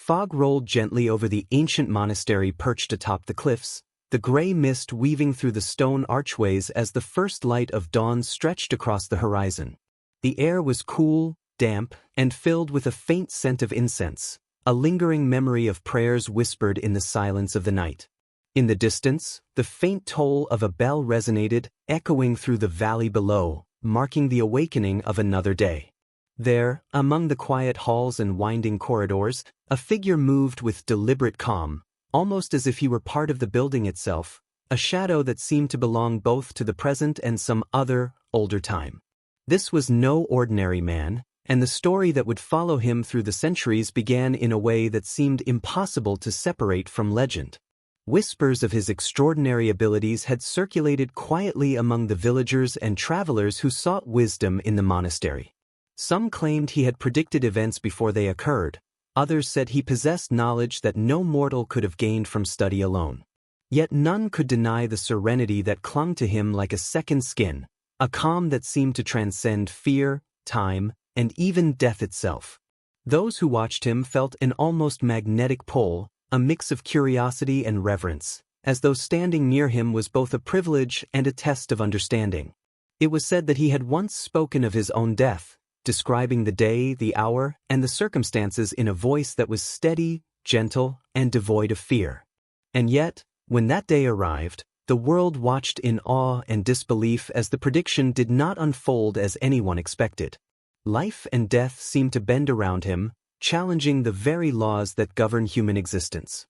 Fog rolled gently over the ancient monastery perched atop the cliffs, the gray mist weaving through the stone archways as the first light of dawn stretched across the horizon. The air was cool, damp, and filled with a faint scent of incense, a lingering memory of prayers whispered in the silence of the night. In the distance, the faint toll of a bell resonated, echoing through the valley below, marking the awakening of another day. There, among the quiet halls and winding corridors, a figure moved with deliberate calm, almost as if he were part of the building itself, a shadow that seemed to belong both to the present and some other, older time. This was no ordinary man, and the story that would follow him through the centuries began in a way that seemed impossible to separate from legend. Whispers of his extraordinary abilities had circulated quietly among the villagers and travelers who sought wisdom in the monastery. Some claimed he had predicted events before they occurred, others said he possessed knowledge that no mortal could have gained from study alone. Yet none could deny the serenity that clung to him like a second skin, a calm that seemed to transcend fear, time, and even death itself. Those who watched him felt an almost magnetic pull, a mix of curiosity and reverence, as though standing near him was both a privilege and a test of understanding. It was said that he had once spoken of his own death, describing the day, the hour, and the circumstances in a voice that was steady, gentle, and devoid of fear. And yet, when that day arrived, the world watched in awe and disbelief as the prediction did not unfold as anyone expected. Life and death seemed to bend around him, challenging the very laws that govern human existence.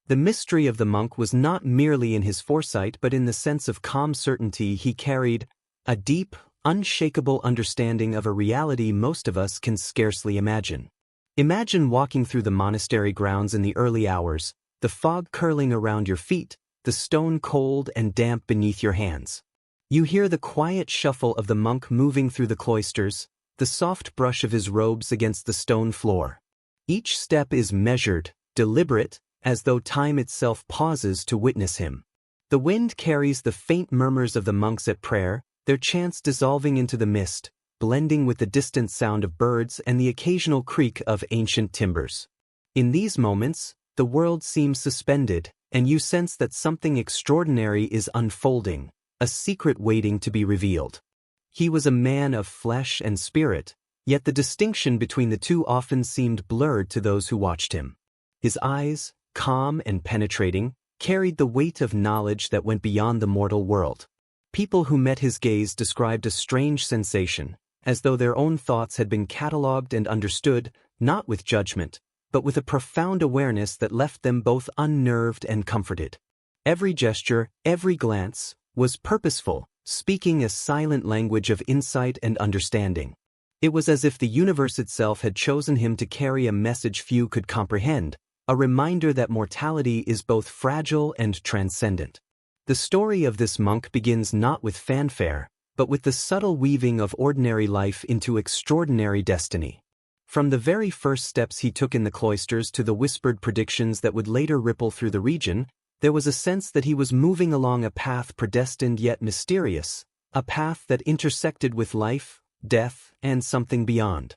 The mystery of the monk was not merely in his foresight but in the sense of calm certainty he carried, a deep, unshakable understanding of a reality most of us can scarcely imagine. Imagine walking through the monastery grounds in the early hours, the fog curling around your feet, the stone cold and damp beneath your hands. You hear the quiet shuffle of the monk moving through the cloisters, the soft brush of his robes against the stone floor. Each step is measured, deliberate, as though time itself pauses to witness him. The wind carries the faint murmurs of the monks at prayer, their chants dissolving into the mist, blending with the distant sound of birds and the occasional creak of ancient timbers. In these moments, the world seems suspended, and you sense that something extraordinary is unfolding, a secret waiting to be revealed. He was a man of flesh and spirit, yet the distinction between the two often seemed blurred to those who watched him. His eyes, calm and penetrating, carried the weight of knowledge that went beyond the mortal world. People who met his gaze described a strange sensation, as though their own thoughts had been catalogued and understood, not with judgment, but with a profound awareness that left them both unnerved and comforted. Every gesture, every glance, was purposeful, speaking a silent language of insight and understanding. It was as if the universe itself had chosen him to carry a message few could comprehend, a reminder that mortality is both fragile and transcendent. The story of this monk begins not with fanfare, but with the subtle weaving of ordinary life into extraordinary destiny. From the very first steps he took in the cloisters to the whispered predictions that would later ripple through the region, there was a sense that he was moving along a path predestined yet mysterious, a path that intersected with life, death, and something beyond.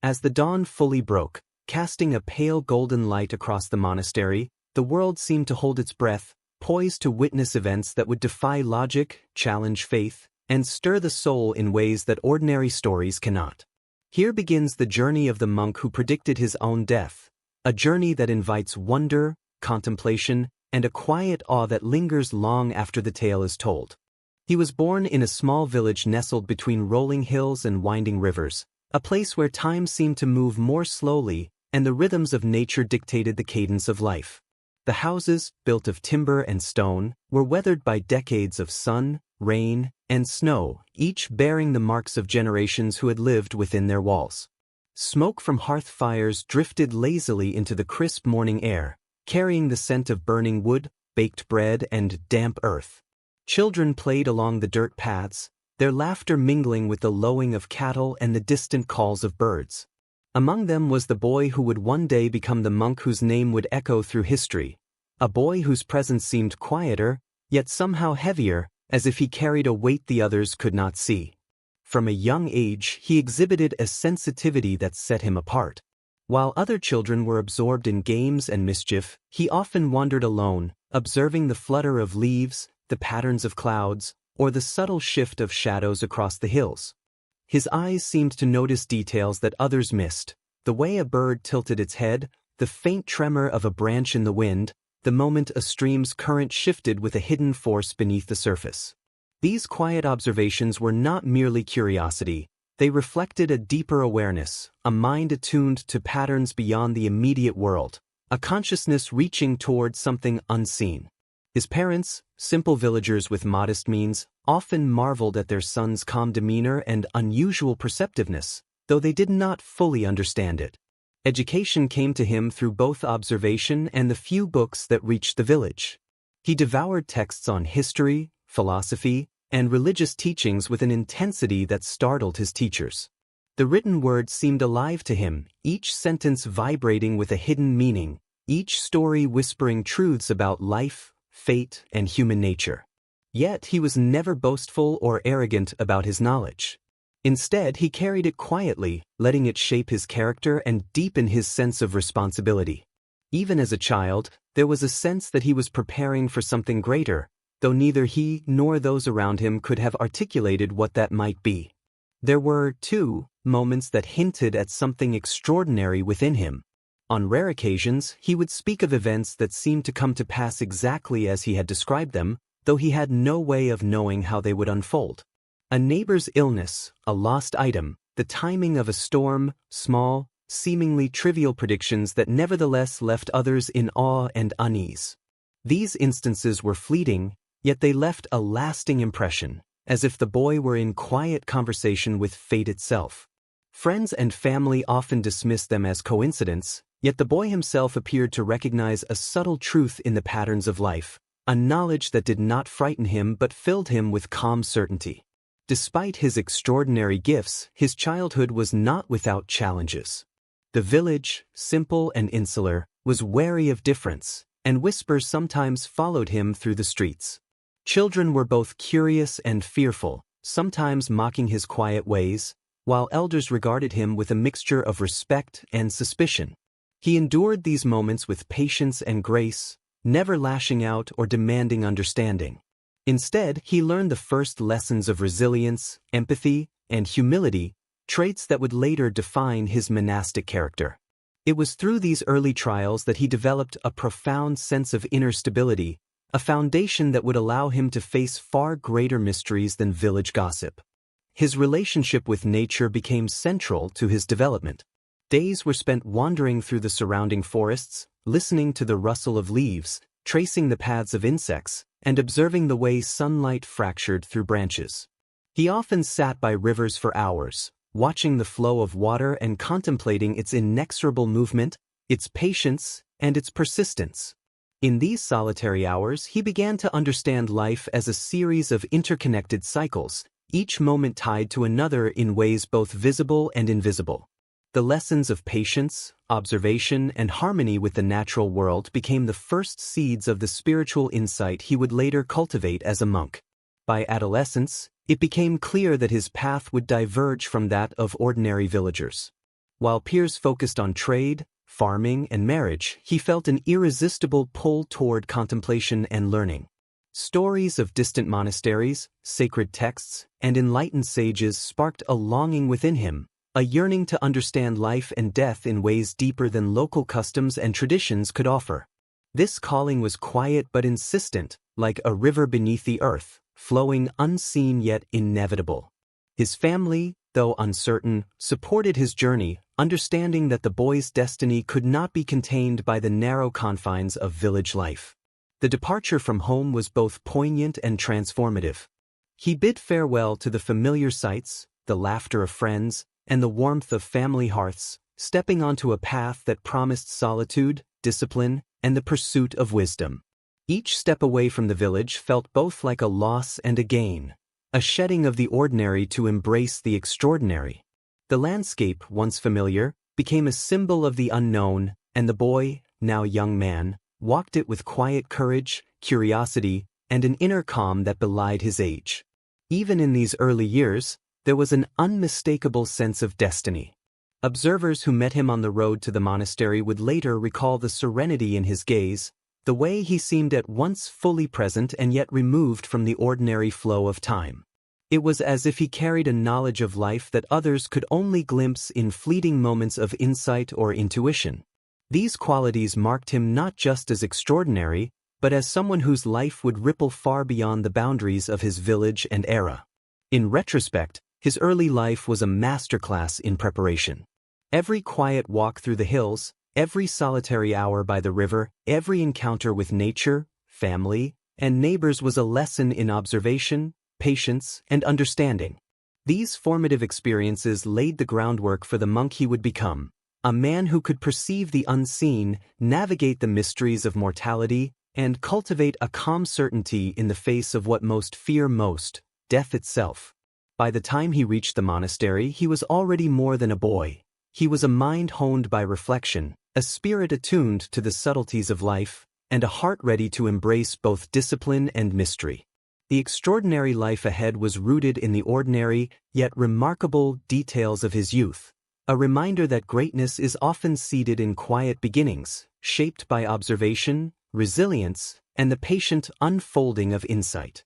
As the dawn fully broke, casting a pale golden light across the monastery, the world seemed to hold its breath, poised to witness events that would defy logic, challenge faith, and stir the soul in ways that ordinary stories cannot. Here begins the journey of the monk who predicted his own death, a journey that invites wonder, contemplation, and a quiet awe that lingers long after the tale is told. He was born in a small village nestled between rolling hills and winding rivers, a place where time seemed to move more slowly and the rhythms of nature dictated the cadence of life. The houses, built of timber and stone, were weathered by decades of sun, rain, and snow, each bearing the marks of generations who had lived within their walls. Smoke from hearth fires drifted lazily into the crisp morning air, carrying the scent of burning wood, baked bread, and damp earth. Children played along the dirt paths, their laughter mingling with the lowing of cattle and the distant calls of birds. Among them was the boy who would one day become the monk whose name would echo through history, a boy whose presence seemed quieter, yet somehow heavier, as if he carried a weight the others could not see. From a young age, he exhibited a sensitivity that set him apart. While other children were absorbed in games and mischief, he often wandered alone, observing the flutter of leaves, the patterns of clouds, or the subtle shift of shadows across the hills. His eyes seemed to notice details that others missed, the way a bird tilted its head, the faint tremor of a branch in the wind, the moment a stream's current shifted with a hidden force beneath the surface. These quiet observations were not merely curiosity, they reflected a deeper awareness, a mind attuned to patterns beyond the immediate world, a consciousness reaching toward something unseen. His parents, simple villagers with modest means, often marveled at their son's calm demeanor and unusual perceptiveness, though they did not fully understand it. Education came to him through both observation and the few books that reached the village. He devoured texts on history, philosophy, and religious teachings with an intensity that startled his teachers. The written word seemed alive to him, each sentence vibrating with a hidden meaning, each story whispering truths about life, fate, and human nature. Yet he was never boastful or arrogant about his knowledge. Instead, he carried it quietly, letting it shape his character and deepen his sense of responsibility. Even as a child, there was a sense that he was preparing for something greater, though neither he nor those around him could have articulated what that might be. There were, too, moments that hinted at something extraordinary within him. On rare occasions, he would speak of events that seemed to come to pass exactly as he had described them, though he had no way of knowing how they would unfold. A neighbor's illness, a lost item, the timing of a storm, small, seemingly trivial predictions that nevertheless left others in awe and unease. These instances were fleeting, yet they left a lasting impression, as if the boy were in quiet conversation with fate itself. Friends and family often dismissed them as coincidence, yet the boy himself appeared to recognize a subtle truth in the patterns of life, a knowledge that did not frighten him but filled him with calm certainty. Despite his extraordinary gifts, his childhood was not without challenges. The village, simple and insular, was wary of difference, and whispers sometimes followed him through the streets. Children were both curious and fearful, sometimes mocking his quiet ways, while elders regarded him with a mixture of respect and suspicion. He endured these moments with patience and grace, never lashing out or demanding understanding. Instead, he learned the first lessons of resilience, empathy, and humility, traits that would later define his monastic character. It was through these early trials that he developed a profound sense of inner stability, a foundation that would allow him to face far greater mysteries than village gossip. His relationship with nature became central to his development. Days were spent wandering through the surrounding forests, listening to the rustle of leaves, tracing the paths of insects, and observing the way sunlight fractured through branches. He often sat by rivers for hours, watching the flow of water and contemplating its inexorable movement, its patience, and its persistence. In these solitary hours, he began to understand life as a series of interconnected cycles, each moment tied to another in ways both visible and invisible. The lessons of patience, observation, and harmony with the natural world became the first seeds of the spiritual insight he would later cultivate as a monk. By adolescence, it became clear that his path would diverge from that of ordinary villagers. While peers focused on trade, farming, and marriage, he felt an irresistible pull toward contemplation and learning. Stories of distant monasteries, sacred texts, and enlightened sages sparked a longing within him, a yearning to understand life and death in ways deeper than local customs and traditions could offer. This calling was quiet but insistent, like a river beneath the earth, flowing unseen yet inevitable. His family, though uncertain, supported his journey, understanding that the boy's destiny could not be contained by the narrow confines of village life. The departure from home was both poignant and transformative. He bid farewell to the familiar sights, the laughter of friends, and the warmth of family hearths, stepping onto a path that promised solitude, discipline, and the pursuit of wisdom. Each step away from the village felt both like a loss and a gain, a shedding of the ordinary to embrace the extraordinary. The landscape, once familiar, became a symbol of the unknown, and the boy, now young man, walked it with quiet courage, curiosity, and an inner calm that belied his age. Even in these early years, there was an unmistakable sense of destiny. Observers who met him on the road to the monastery would later recall the serenity in his gaze, the way he seemed at once fully present and yet removed from the ordinary flow of time. It was as if he carried a knowledge of life that others could only glimpse in fleeting moments of insight or intuition. These qualities marked him not just as extraordinary, but as someone whose life would ripple far beyond the boundaries of his village and era. In retrospect, his early life was a masterclass in preparation. Every quiet walk through the hills, every solitary hour by the river, every encounter with nature, family, and neighbors was a lesson in observation, patience, and understanding. These formative experiences laid the groundwork for the monk he would become, a man who could perceive the unseen, navigate the mysteries of mortality, and cultivate a calm certainty in the face of what most fear most, death itself. By the time he reached the monastery, he was already more than a boy. He was a mind honed by reflection, a spirit attuned to the subtleties of life, and a heart ready to embrace both discipline and mystery. The extraordinary life ahead was rooted in the ordinary, yet remarkable, details of his youth, a reminder that greatness is often seated in quiet beginnings, shaped by observation, resilience, and the patient unfolding of insight.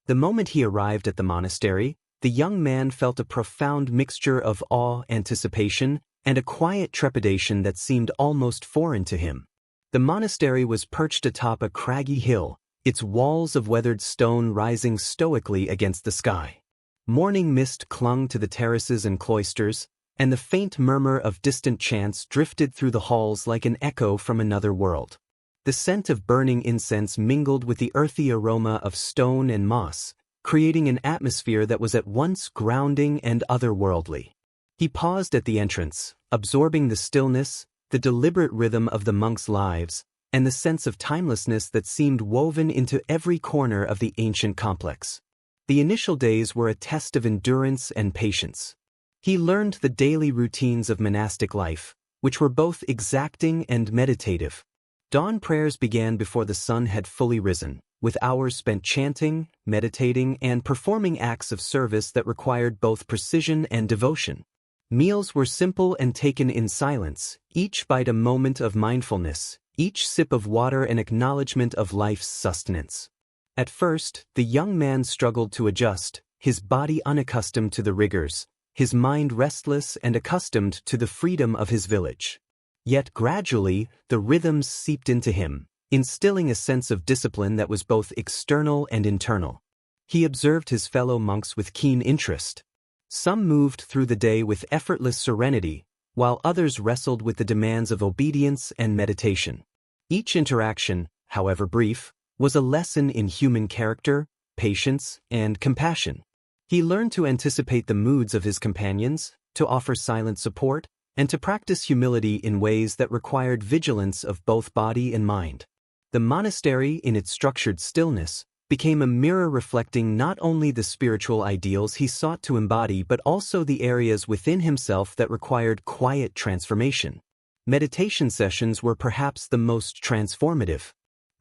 The moment he arrived at the monastery, the young man felt a profound mixture of awe, anticipation, and a quiet trepidation that seemed almost foreign to him. The monastery was perched atop a craggy hill, its walls of weathered stone rising stoically against the sky. Morning mist clung to the terraces and cloisters, and the faint murmur of distant chants drifted through the halls like an echo from another world. The scent of burning incense mingled with the earthy aroma of stone and moss, creating an atmosphere that was at once grounding and otherworldly. He paused at the entrance, absorbing the stillness, the deliberate rhythm of the monks' lives, and the sense of timelessness that seemed woven into every corner of the ancient complex. The initial days were a test of endurance and patience. He learned the daily routines of monastic life, which were both exacting and meditative. Dawn prayers began before the sun had fully risen, with hours spent chanting, meditating, and performing acts of service that required both precision and devotion. Meals were simple and taken in silence, each bite a moment of mindfulness, each sip of water an acknowledgement of life's sustenance. At first, the young man struggled to adjust, his body unaccustomed to the rigors, his mind restless and accustomed to the freedom of his village. Yet gradually, the rhythms seeped into him, instilling a sense of discipline that was both external and internal. He observed his fellow monks with keen interest. Some moved through the day with effortless serenity, while others wrestled with the demands of obedience and meditation. Each interaction, however brief, was a lesson in human character, patience, and compassion. He learned to anticipate the moods of his companions, to offer silent support, and to practice humility in ways that required vigilance of both body and mind. The monastery, in its structured stillness, became a mirror reflecting not only the spiritual ideals he sought to embody but also the areas within himself that required quiet transformation. Meditation sessions were perhaps the most transformative.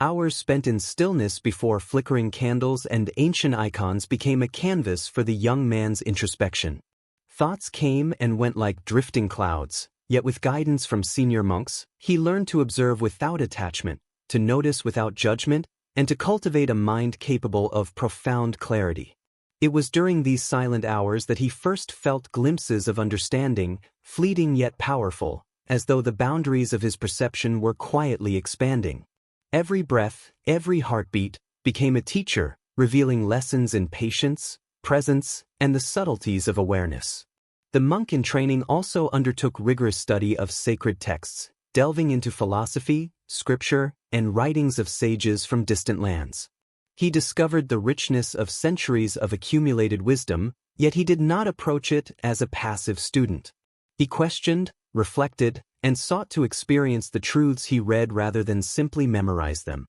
Hours spent in stillness before flickering candles and ancient icons became a canvas for the young man's introspection. Thoughts came and went like drifting clouds, yet with guidance from senior monks, he learned to observe without attachment, to notice without judgment, and to cultivate a mind capable of profound clarity. It was during these silent hours that he first felt glimpses of understanding, fleeting yet powerful, as though the boundaries of his perception were quietly expanding. Every breath, every heartbeat, became a teacher, revealing lessons in patience, presence, and the subtleties of awareness. The monk in training also undertook rigorous study of sacred texts, delving into philosophy, scripture, and writings of sages from distant lands. He discovered the richness of centuries of accumulated wisdom, yet he did not approach it as a passive student. He questioned, reflected, and sought to experience the truths he read rather than simply memorize them.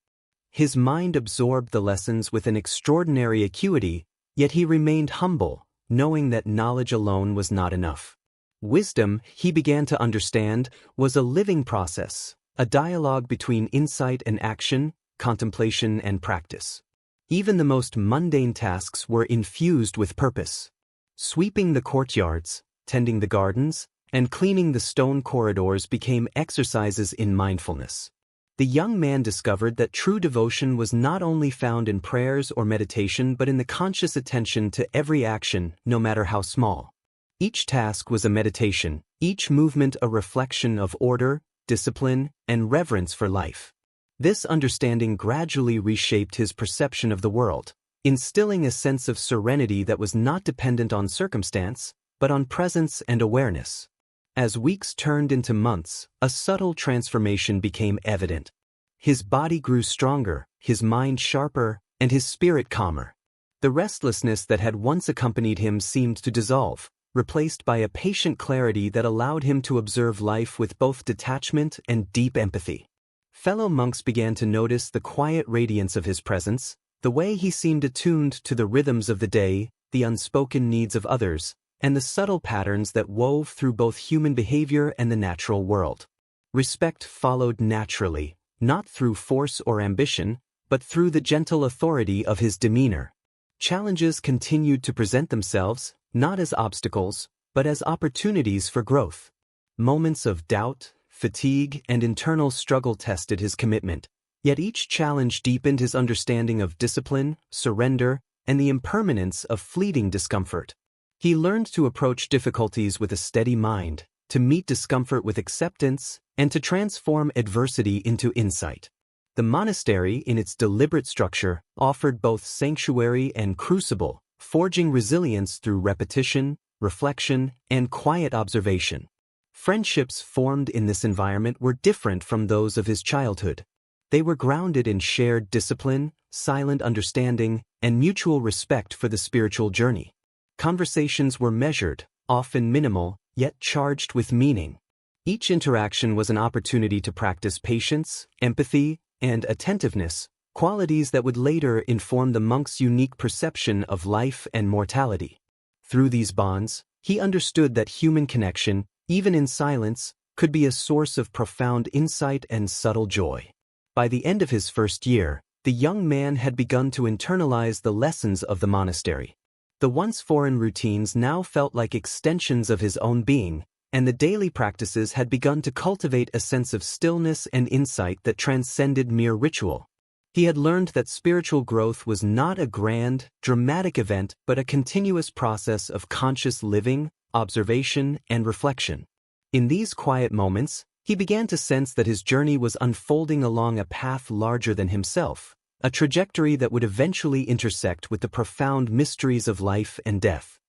His mind absorbed the lessons with an extraordinary acuity, yet he remained humble, knowing that knowledge alone was not enough. Wisdom, he began to understand, was a living process, a dialogue between insight and action, contemplation and practice. Even the most mundane tasks were infused with purpose. Sweeping the courtyards, tending the gardens, and cleaning the stone corridors became exercises in mindfulness. The young man discovered that true devotion was not only found in prayers or meditation but in the conscious attention to every action, no matter how small. Each task was a meditation, each movement a reflection of order, discipline, and reverence for life. This understanding gradually reshaped his perception of the world, instilling a sense of serenity that was not dependent on circumstance, but on presence and awareness. As weeks turned into months, a subtle transformation became evident. His body grew stronger, his mind sharper, and his spirit calmer. The restlessness that had once accompanied him seemed to dissolve, replaced by a patient clarity that allowed him to observe life with both detachment and deep empathy. Fellow monks began to notice the quiet radiance of his presence, the way he seemed attuned to the rhythms of the day, the unspoken needs of others, and the subtle patterns that wove through both human behavior and the natural world. Respect followed naturally, not through force or ambition, but through the gentle authority of his demeanor. Challenges continued to present themselves, not as obstacles, but as opportunities for growth. Moments of doubt, fatigue, and internal struggle tested his commitment, yet each challenge deepened his understanding of discipline, surrender, and the impermanence of fleeting discomfort. He learned to approach difficulties with a steady mind, to meet discomfort with acceptance, and to transform adversity into insight. The monastery, in its deliberate structure, offered both sanctuary and crucible, forging resilience through repetition, reflection, and quiet observation. Friendships formed in this environment were different from those of his childhood. They were grounded in shared discipline, silent understanding, and mutual respect for the spiritual journey. Conversations were measured, often minimal, yet charged with meaning. Each interaction was an opportunity to practice patience, empathy, and attentiveness, qualities that would later inform the monk's unique perception of life and mortality. Through these bonds, he understood that human connection, even in silence, could be a source of profound insight and subtle joy. By the end of his first year, the young man had begun to internalize the lessons of the monastery. The once foreign routines now felt like extensions of his own being, and the daily practices had begun to cultivate a sense of stillness and insight that transcended mere ritual. He had learned that spiritual growth was not a grand, dramatic event but a continuous process of conscious living, observation, and reflection. In these quiet moments, he began to sense that his journey was unfolding along a path larger than himself, a trajectory that would eventually intersect with the profound mysteries of life and death.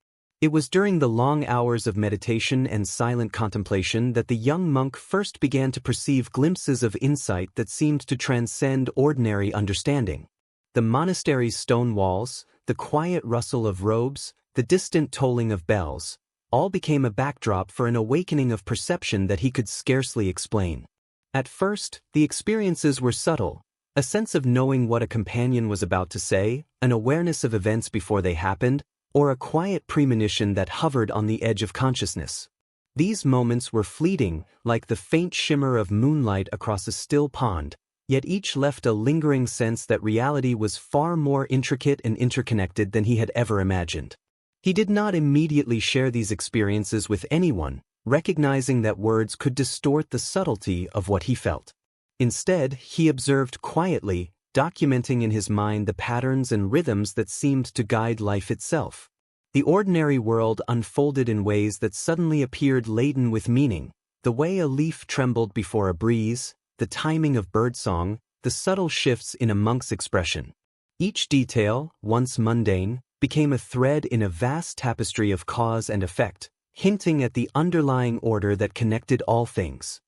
It was during the long hours of meditation and silent contemplation that the young monk first began to perceive glimpses of insight that seemed to transcend ordinary understanding. The monastery's stone walls, the quiet rustle of robes, the distant tolling of bells, all became a backdrop for an awakening of perception that he could scarcely explain. At first, the experiences were subtle, a sense of knowing what a companion was about to say, an awareness of events before they happened, or a quiet premonition that hovered on the edge of consciousness. These moments were fleeting, like the faint shimmer of moonlight across a still pond, yet each left a lingering sense that reality was far more intricate and interconnected than he had ever imagined. He did not immediately share these experiences with anyone, recognizing that words could distort the subtlety of what he felt. Instead, he observed quietly, documenting in his mind the patterns and rhythms that seemed to guide life itself. The ordinary world unfolded in ways that suddenly appeared laden with meaning, the way a leaf trembled before a breeze, the timing of birdsong, the subtle shifts in a monk's expression. Each detail, once mundane, became a thread in a vast tapestry of cause and effect, hinting at the underlying order that connected all things.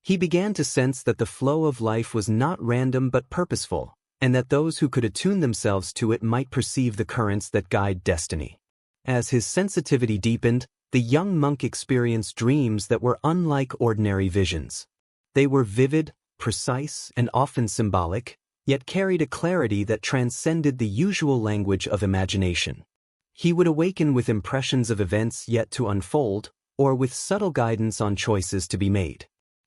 He began to sense that the flow of life was not random but purposeful, and that those who could attune themselves to it might perceive the currents that guide destiny. As his sensitivity deepened, the young monk experienced dreams that were unlike ordinary visions. They were vivid, precise, and often symbolic, yet carried a clarity that transcended the usual language of imagination. He would awaken with impressions of events yet to unfold, or with subtle guidance on choices to be made.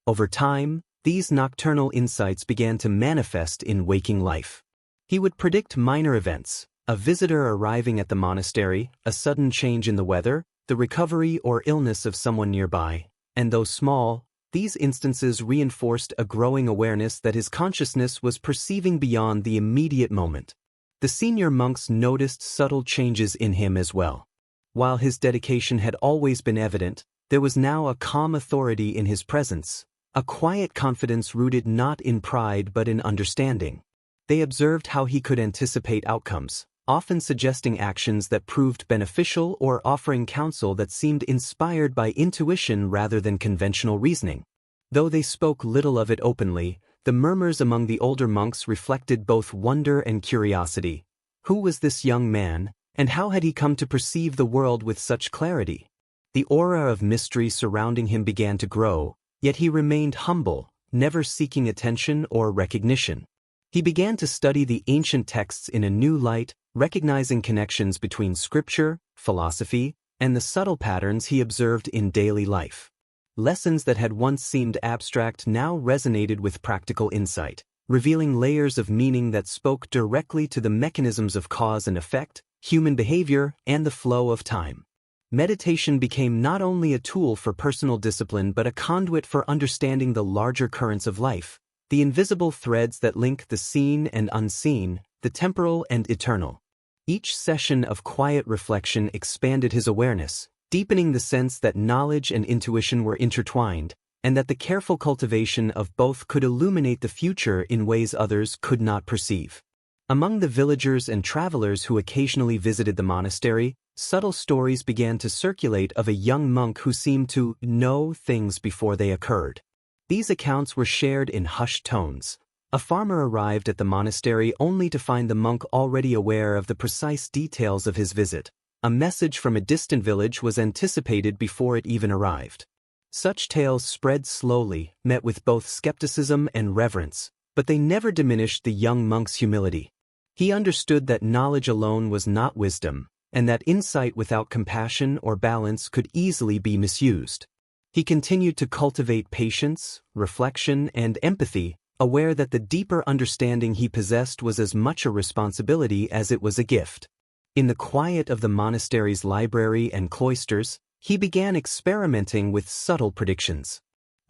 Over time, these nocturnal insights began to manifest in waking life. He would predict minor events, a visitor arriving at the monastery, a sudden change in the weather, the recovery or illness of someone nearby, and though small, these instances reinforced a growing awareness that his consciousness was perceiving beyond the immediate moment. The senior monks noticed subtle changes in him as well. While his dedication had always been evident, there was now a calm authority in his presence, a quiet confidence rooted not in pride but in understanding. They observed how he could anticipate outcomes, often suggesting actions that proved beneficial or offering counsel that seemed inspired by intuition rather than conventional reasoning. Though they spoke little of it openly, the murmurs among the older monks reflected both wonder and curiosity. Who was this young man, and how had he come to perceive the world with such clarity? The aura of mystery surrounding him began to grow, yet he remained humble, never seeking attention or recognition. He began to study the ancient texts in a new light, recognizing connections between scripture, philosophy, and the subtle patterns he observed in daily life. Lessons that had once seemed abstract now resonated with practical insight, revealing layers of meaning that spoke directly to the mechanisms of cause and effect, human behavior, and the flow of time. Meditation became not only a tool for personal discipline but a conduit for understanding the larger currents of life, the invisible threads that link the seen and unseen, the temporal and eternal. Each session of quiet reflection expanded his awareness, deepening the sense that knowledge and intuition were intertwined, and that the careful cultivation of both could illuminate the future in ways others could not perceive. Among the villagers and travelers who occasionally visited the monastery, subtle stories began to circulate of a young monk who seemed to know things before they occurred. These accounts were shared in hushed tones. A farmer arrived at the monastery only to find the monk already aware of the precise details of his visit. A message from a distant village was anticipated before it even arrived. Such tales spread slowly, met with both skepticism and reverence, but they never diminished the young monk's humility. He understood that knowledge alone was not wisdom, and that insight without compassion or balance could easily be misused. He continued to cultivate patience, reflection, and empathy, aware that the deeper understanding he possessed was as much a responsibility as it was a gift. In the quiet of the monastery's library and cloisters, he began experimenting with subtle predictions.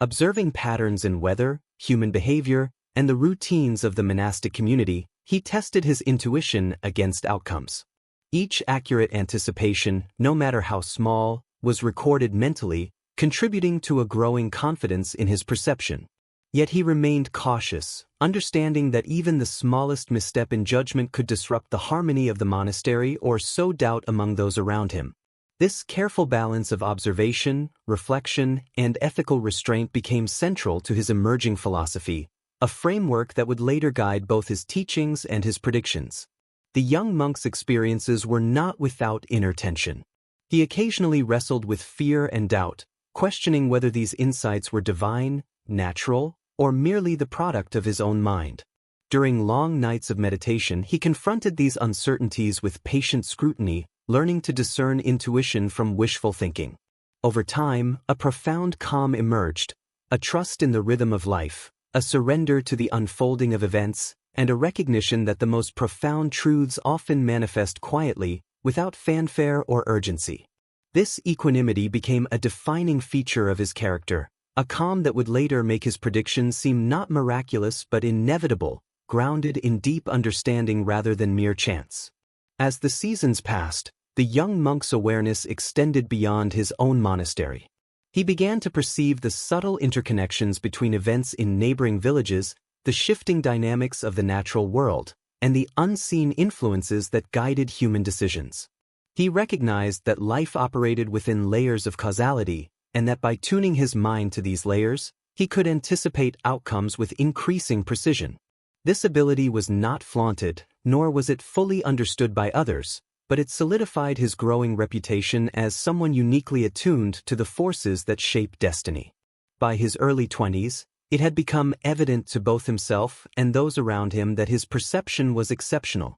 Observing patterns in weather, human behavior, and the routines of the monastic community, he tested his intuition against outcomes. Each accurate anticipation, no matter how small, was recorded mentally, contributing to a growing confidence in his perception. Yet he remained cautious, understanding that even the smallest misstep in judgment could disrupt the harmony of the monastery or sow doubt among those around him. This careful balance of observation, reflection, and ethical restraint became central to his emerging philosophy, a framework that would later guide both his teachings and his predictions. The young monk's experiences were not without inner tension. He occasionally wrestled with fear and doubt, questioning whether these insights were divine, natural, or merely the product of his own mind. During long nights of meditation, he confronted these uncertainties with patient scrutiny, learning to discern intuition from wishful thinking. Over time, a profound calm emerged, a trust in the rhythm of life, a surrender to the unfolding of events, and a recognition that the most profound truths often manifest quietly, without fanfare or urgency. This equanimity became a defining feature of his character, a calm that would later make his predictions seem not miraculous but inevitable, grounded in deep understanding rather than mere chance. As the seasons passed, the young monk's awareness extended beyond his own monastery. He began to perceive the subtle interconnections between events in neighboring villages, the shifting dynamics of the natural world, and the unseen influences that guided human decisions. He recognized that life operated within layers of causality, and that by tuning his mind to these layers, he could anticipate outcomes with increasing precision. This ability was not flaunted, nor was it fully understood by others, but it solidified his growing reputation as someone uniquely attuned to the forces that shape destiny. By his early 20s, it had become evident to both himself and those around him that his perception was exceptional.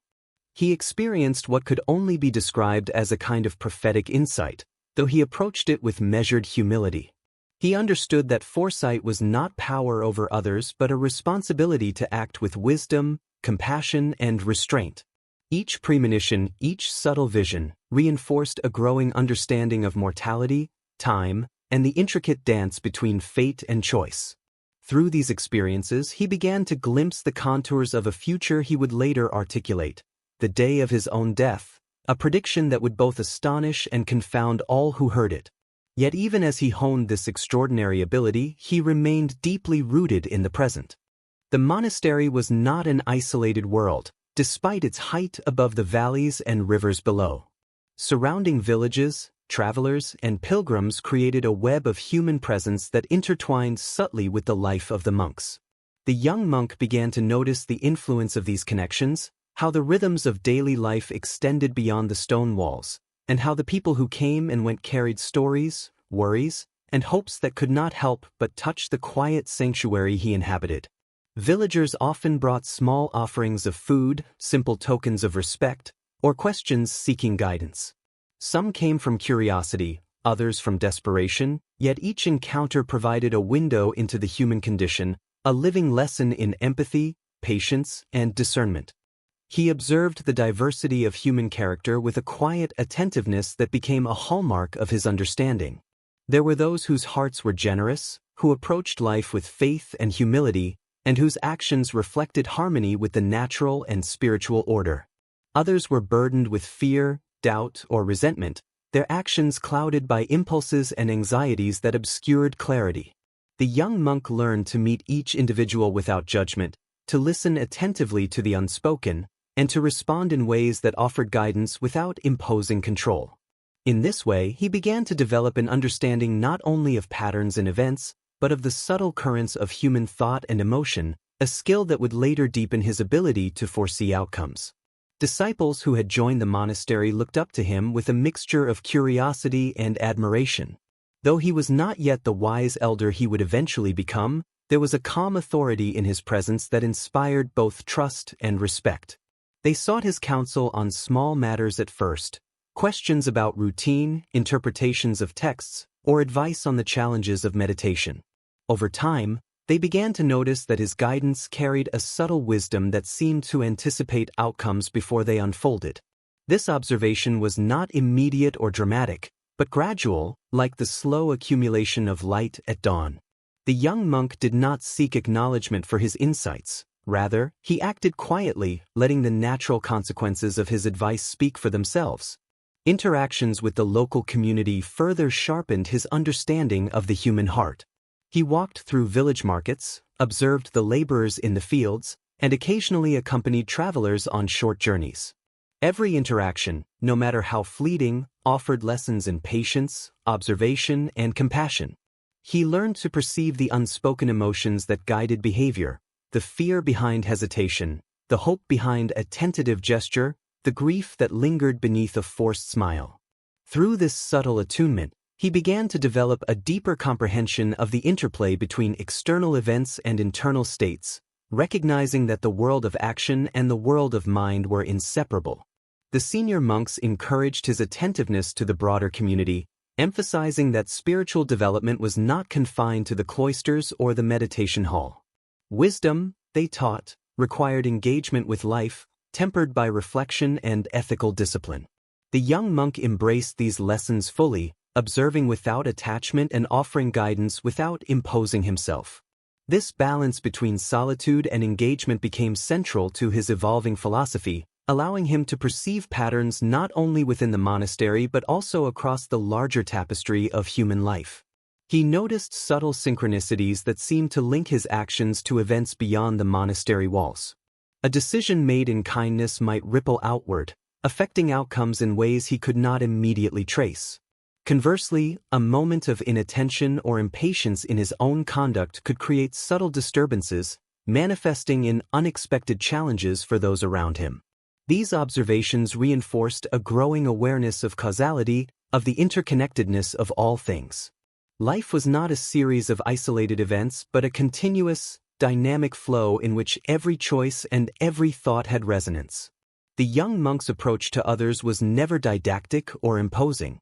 He experienced what could only be described as a kind of prophetic insight, though he approached it with measured humility. He understood that foresight was not power over others but a responsibility to act with wisdom, compassion, and restraint. Each premonition, each subtle vision, reinforced a growing understanding of mortality, time, and the intricate dance between fate and choice. Through these experiences, he began to glimpse the contours of a future he would later articulate, the day of his own death, a prediction that would both astonish and confound all who heard it. Yet even as he honed this extraordinary ability, he remained deeply rooted in the present. The monastery was not an isolated world, despite its height above the valleys and rivers below. Surrounding villages, travelers, and pilgrims created a web of human presence that intertwined subtly with the life of the monks. The young monk began to notice the influence of these connections, how the rhythms of daily life extended beyond the stone walls, and how the people who came and went carried stories, worries, and hopes that could not help but touch the quiet sanctuary he inhabited. Villagers often brought small offerings of food, simple tokens of respect, or questions seeking guidance. Some came from curiosity, others from desperation, yet each encounter provided a window into the human condition, a living lesson in empathy, patience, and discernment. He observed the diversity of human character with a quiet attentiveness that became a hallmark of his understanding. There were those whose hearts were generous, who approached life with faith and humility, and whose actions reflected harmony with the natural and spiritual order. Others were burdened with fear, doubt, or resentment, their actions clouded by impulses and anxieties that obscured clarity. The young monk learned to meet each individual without judgment, to listen attentively to the unspoken, and to respond in ways that offered guidance without imposing control. In this way, he began to develop an understanding not only of patterns and events, but of the subtle currents of human thought and emotion, a skill that would later deepen his ability to foresee outcomes. Disciples who had joined the monastery looked up to him with a mixture of curiosity and admiration. Though he was not yet the wise elder he would eventually become, there was a calm authority in his presence that inspired both trust and respect. They sought his counsel on small matters at first, questions about routine, interpretations of texts, or advice on the challenges of meditation. Over time, they began to notice that his guidance carried a subtle wisdom that seemed to anticipate outcomes before they unfolded. This observation was not immediate or dramatic, but gradual, like the slow accumulation of light at dawn. The young monk did not seek acknowledgement for his insights. Rather, he acted quietly, letting the natural consequences of his advice speak for themselves. Interactions with the local community further sharpened his understanding of the human heart. He walked through village markets, observed the laborers in the fields, and occasionally accompanied travelers on short journeys. Every interaction, no matter how fleeting, offered lessons in patience, observation, and compassion. He learned to perceive the unspoken emotions that guided behavior, the fear behind hesitation, the hope behind a tentative gesture, the grief that lingered beneath a forced smile. Through this subtle attunement, he began to develop a deeper comprehension of the interplay between external events and internal states, recognizing that the world of action and the world of mind were inseparable. The senior monks encouraged his attentiveness to the broader community, emphasizing that spiritual development was not confined to the cloisters or the meditation hall. Wisdom, they taught, required engagement with life, tempered by reflection and ethical discipline. The young monk embraced these lessons fully, observing without attachment and offering guidance without imposing himself. This balance between solitude and engagement became central to his evolving philosophy, allowing him to perceive patterns not only within the monastery but also across the larger tapestry of human life. He noticed subtle synchronicities that seemed to link his actions to events beyond the monastery walls. A decision made in kindness might ripple outward, affecting outcomes in ways he could not immediately trace. Conversely, a moment of inattention or impatience in his own conduct could create subtle disturbances, manifesting in unexpected challenges for those around him. These observations reinforced a growing awareness of causality, of the interconnectedness of all things. Life was not a series of isolated events but a continuous, dynamic flow in which every choice and every thought had resonance. The young monk's approach to others was never didactic or imposing.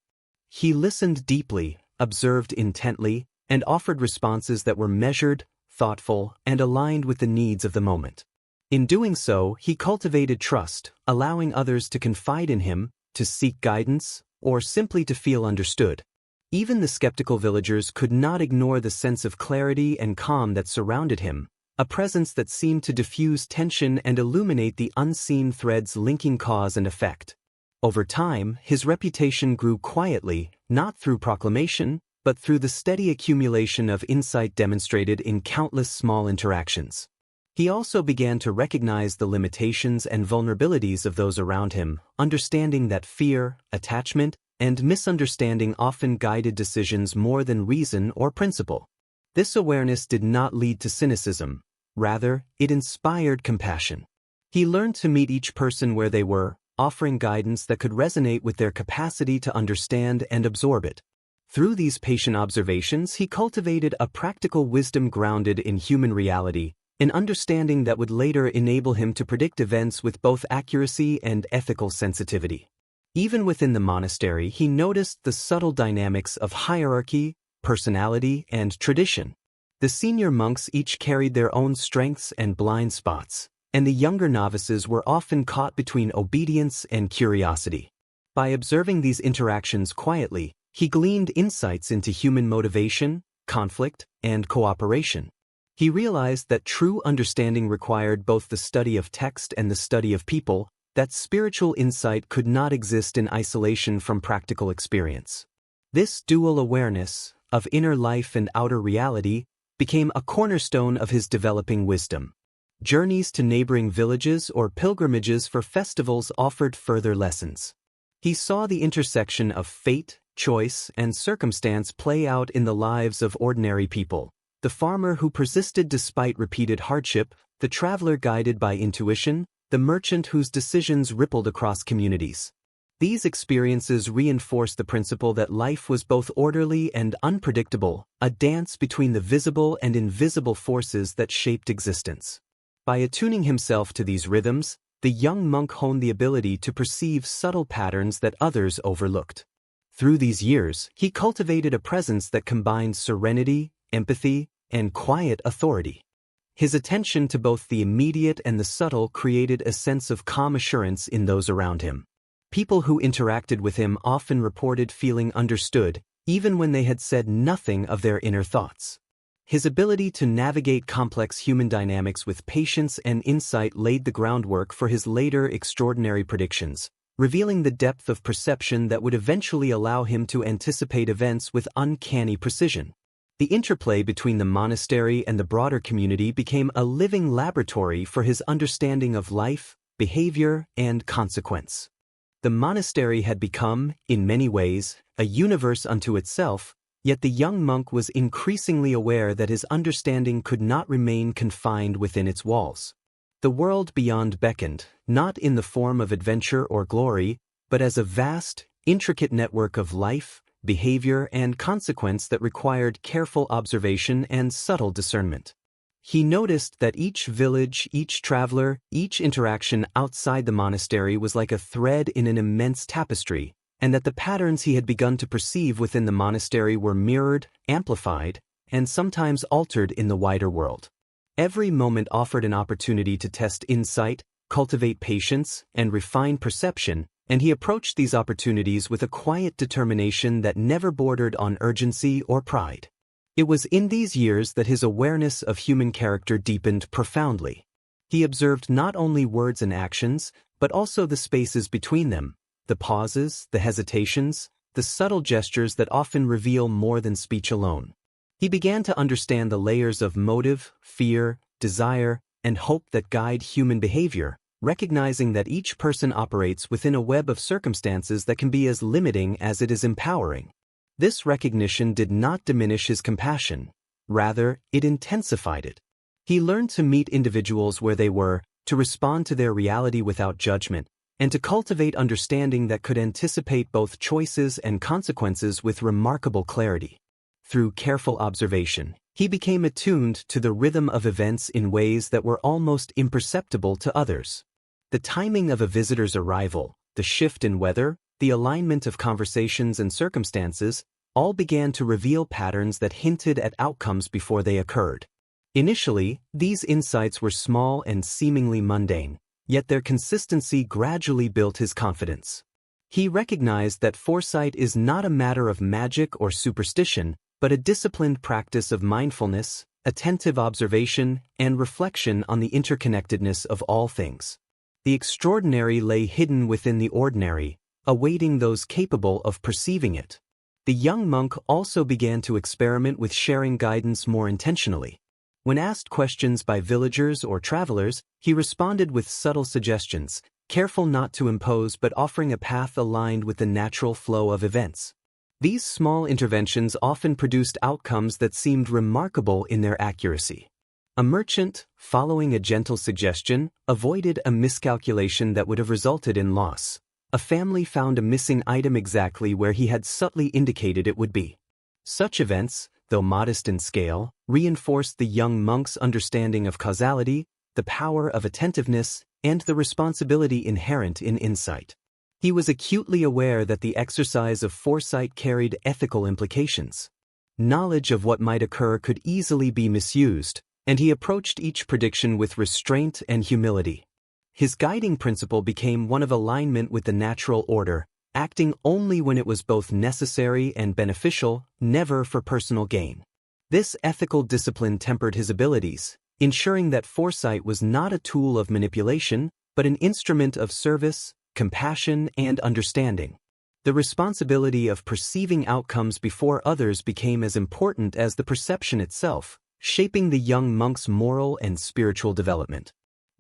He listened deeply, observed intently, and offered responses that were measured, thoughtful, and aligned with the needs of the moment. In doing so, he cultivated trust, allowing others to confide in him, to seek guidance, or simply to feel understood. Even the skeptical villagers could not ignore the sense of clarity and calm that surrounded him, a presence that seemed to diffuse tension and illuminate the unseen threads linking cause and effect. Over time, his reputation grew quietly, not through proclamation, but through the steady accumulation of insight demonstrated in countless small interactions. He also began to recognize the limitations and vulnerabilities of those around him, understanding that fear, attachment, and misunderstanding often guided decisions more than reason or principle. This awareness did not lead to cynicism. Rather, it inspired compassion. He learned to meet each person where they were, offering guidance that could resonate with their capacity to understand and absorb it. Through these patient observations, he cultivated a practical wisdom grounded in human reality, an understanding that would later enable him to predict events with both accuracy and ethical sensitivity. Even within the monastery, he noticed the subtle dynamics of hierarchy, personality, and tradition. The senior monks each carried their own strengths and blind spots, and the younger novices were often caught between obedience and curiosity. By observing these interactions quietly, he gleaned insights into human motivation, conflict, and cooperation. He realized that true understanding required both the study of text and the study of people, that spiritual insight could not exist in isolation from practical experience. This dual awareness, of inner life and outer reality, became a cornerstone of his developing wisdom. Journeys to neighboring villages or pilgrimages for festivals offered further lessons. He saw the intersection of fate, choice, and circumstance play out in the lives of ordinary people. The farmer who persisted despite repeated hardship, the traveler guided by intuition, the merchant whose decisions rippled across communities. These experiences reinforced the principle that life was both orderly and unpredictable, a dance between the visible and invisible forces that shaped existence. By attuning himself to these rhythms, the young monk honed the ability to perceive subtle patterns that others overlooked. Through these years, he cultivated a presence that combined serenity, empathy, and quiet authority. His attention to both the immediate and the subtle created a sense of calm assurance in those around him. People who interacted with him often reported feeling understood, even when they had said nothing of their inner thoughts. His ability to navigate complex human dynamics with patience and insight laid the groundwork for his later extraordinary predictions, revealing the depth of perception that would eventually allow him to anticipate events with uncanny precision. The interplay between the monastery and the broader community became a living laboratory for his understanding of life, behavior, and consequence. The monastery had become, in many ways, a universe unto itself, yet the young monk was increasingly aware that his understanding could not remain confined within its walls. The world beyond beckoned, not in the form of adventure or glory, but as a vast, intricate network of life, behavior, and consequence that required careful observation and subtle discernment. He noticed that each village, each traveler, each interaction outside the monastery was like a thread in an immense tapestry, and that the patterns he had begun to perceive within the monastery were mirrored, amplified, and sometimes altered in the wider world. Every moment offered an opportunity to test insight, cultivate patience, and refine perception, and he approached these opportunities with a quiet determination that never bordered on urgency or pride. It was in these years that his awareness of human character deepened profoundly. He observed not only words and actions, but also the spaces between them, the pauses, the hesitations, the subtle gestures that often reveal more than speech alone. He began to understand the layers of motive, fear, desire, and hope that guide human behavior, recognizing that each person operates within a web of circumstances that can be as limiting as it is empowering. This recognition did not diminish his compassion. Rather, it intensified it. He learned to meet individuals where they were, to respond to their reality without judgment, and to cultivate understanding that could anticipate both choices and consequences with remarkable clarity. Through careful observation, he became attuned to the rhythm of events in ways that were almost imperceptible to others. The timing of a visitor's arrival, the shift in weather, the alignment of conversations and circumstances, all began to reveal patterns that hinted at outcomes before they occurred. Initially, these insights were small and seemingly mundane, yet their consistency gradually built his confidence. He recognized that foresight is not a matter of magic or superstition, but a disciplined practice of mindfulness, attentive observation, and reflection on the interconnectedness of all things. The extraordinary lay hidden within the ordinary, awaiting those capable of perceiving it. The young monk also began to experiment with sharing guidance more intentionally. When asked questions by villagers or travelers, he responded with subtle suggestions, careful not to impose but offering a path aligned with the natural flow of events. These small interventions often produced outcomes that seemed remarkable in their accuracy. A merchant, following a gentle suggestion, avoided a miscalculation that would have resulted in loss. A family found a missing item exactly where he had subtly indicated it would be. Such events, though modest in scale, reinforced the young monk's understanding of causality, the power of attentiveness, and the responsibility inherent in insight. He was acutely aware that the exercise of foresight carried ethical implications. Knowledge of what might occur could easily be misused, and he approached each prediction with restraint and humility. His guiding principle became one of alignment with the natural order, acting only when it was both necessary and beneficial, never for personal gain. This ethical discipline tempered his abilities, ensuring that foresight was not a tool of manipulation, but an instrument of service, compassion, and understanding. The responsibility of perceiving outcomes before others became as important as the perception itself, shaping the young monk's moral and spiritual development.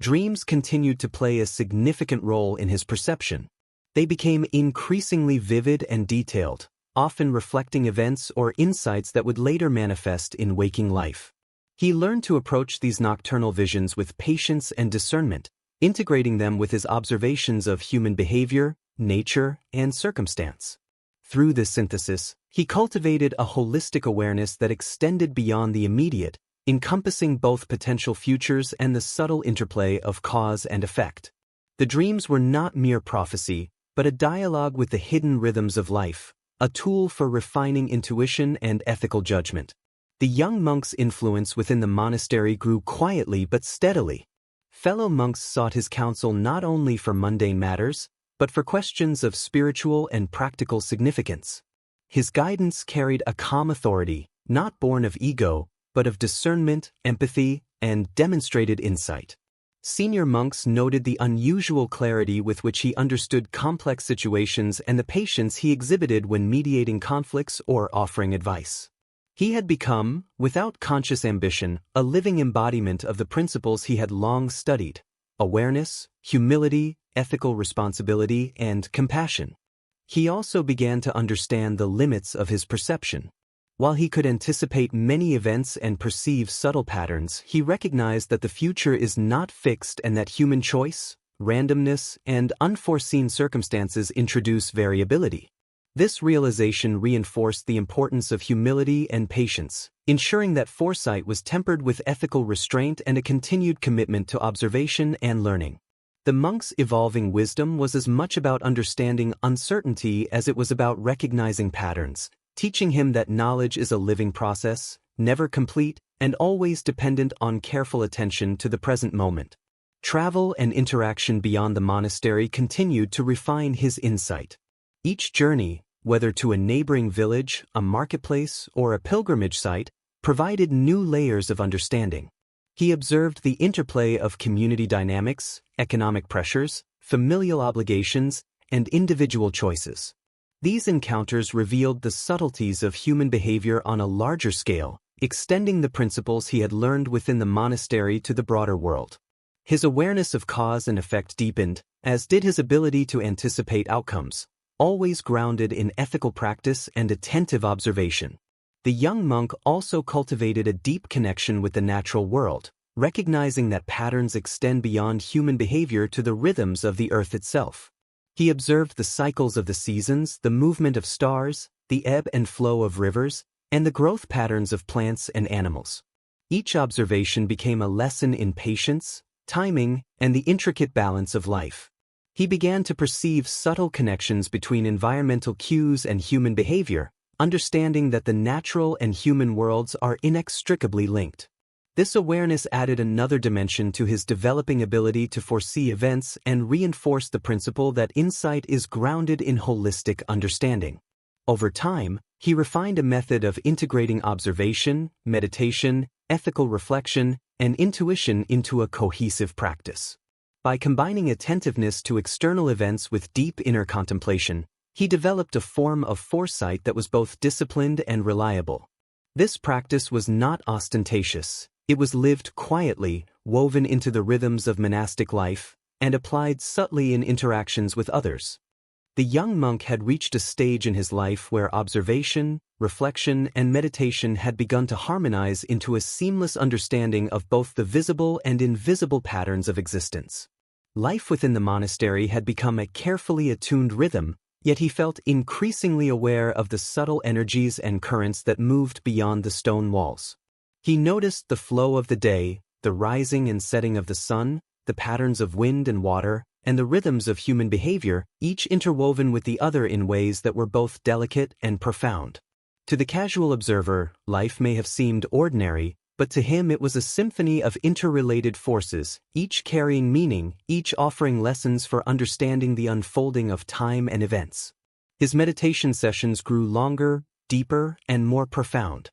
Dreams continued to play a significant role in his perception. They became increasingly vivid and detailed, often reflecting events or insights that would later manifest in waking life. He learned to approach these nocturnal visions with patience and discernment, integrating them with his observations of human behavior, nature, and circumstance. Through this synthesis, he cultivated a holistic awareness that extended beyond the immediate, encompassing both potential futures and the subtle interplay of cause and effect. The dreams were not mere prophecy, but a dialogue with the hidden rhythms of life, a tool for refining intuition and ethical judgment. The young monk's influence within the monastery grew quietly but steadily. Fellow monks sought his counsel not only for mundane matters, but for questions of spiritual and practical significance. His guidance carried a calm authority, not born of ego, but of discernment, empathy, and demonstrated insight. Senior monks noted the unusual clarity with which he understood complex situations and the patience he exhibited when mediating conflicts or offering advice. He had become, without conscious ambition, a living embodiment of the principles he had long studied: awareness, humility, ethical responsibility, and compassion. He also began to understand the limits of his perception. While he could anticipate many events and perceive subtle patterns, he recognized that the future is not fixed and that human choice, randomness, and unforeseen circumstances introduce variability. This realization reinforced the importance of humility and patience, ensuring that foresight was tempered with ethical restraint and a continued commitment to observation and learning. The monk's evolving wisdom was as much about understanding uncertainty as it was about recognizing patterns, teaching him that knowledge is a living process, never complete, and always dependent on careful attention to the present moment. Travel and interaction beyond the monastery continued to refine his insight. Each journey, whether to a neighboring village, a marketplace, or a pilgrimage site, provided new layers of understanding. He observed the interplay of community dynamics, economic pressures, familial obligations, and individual choices. These encounters revealed the subtleties of human behavior on a larger scale, extending the principles he had learned within the monastery to the broader world. His awareness of cause and effect deepened, as did his ability to anticipate outcomes, always grounded in ethical practice and attentive observation. The young monk also cultivated a deep connection with the natural world, recognizing that patterns extend beyond human behavior to the rhythms of the earth itself. He observed the cycles of the seasons, the movement of stars, the ebb and flow of rivers, and the growth patterns of plants and animals. Each observation became a lesson in patience, timing, and the intricate balance of life. He began to perceive subtle connections between environmental cues and human behavior, understanding that the natural and human worlds are inextricably linked. This awareness added another dimension to his developing ability to foresee events and reinforced the principle that insight is grounded in holistic understanding. Over time, he refined a method of integrating observation, meditation, ethical reflection, and intuition into a cohesive practice. By combining attentiveness to external events with deep inner contemplation, he developed a form of foresight that was both disciplined and reliable. This practice was not ostentatious. It was lived quietly, woven into the rhythms of monastic life, and applied subtly in interactions with others. The young monk had reached a stage in his life where observation, reflection, and meditation had begun to harmonize into a seamless understanding of both the visible and invisible patterns of existence. Life within the monastery had become a carefully attuned rhythm, yet he felt increasingly aware of the subtle energies and currents that moved beyond the stone walls. He noticed the flow of the day, the rising and setting of the sun, the patterns of wind and water, and the rhythms of human behavior, each interwoven with the other in ways that were both delicate and profound. To the casual observer, life may have seemed ordinary, but to him it was a symphony of interrelated forces, each carrying meaning, each offering lessons for understanding the unfolding of time and events. His meditation sessions grew longer, deeper, and more profound.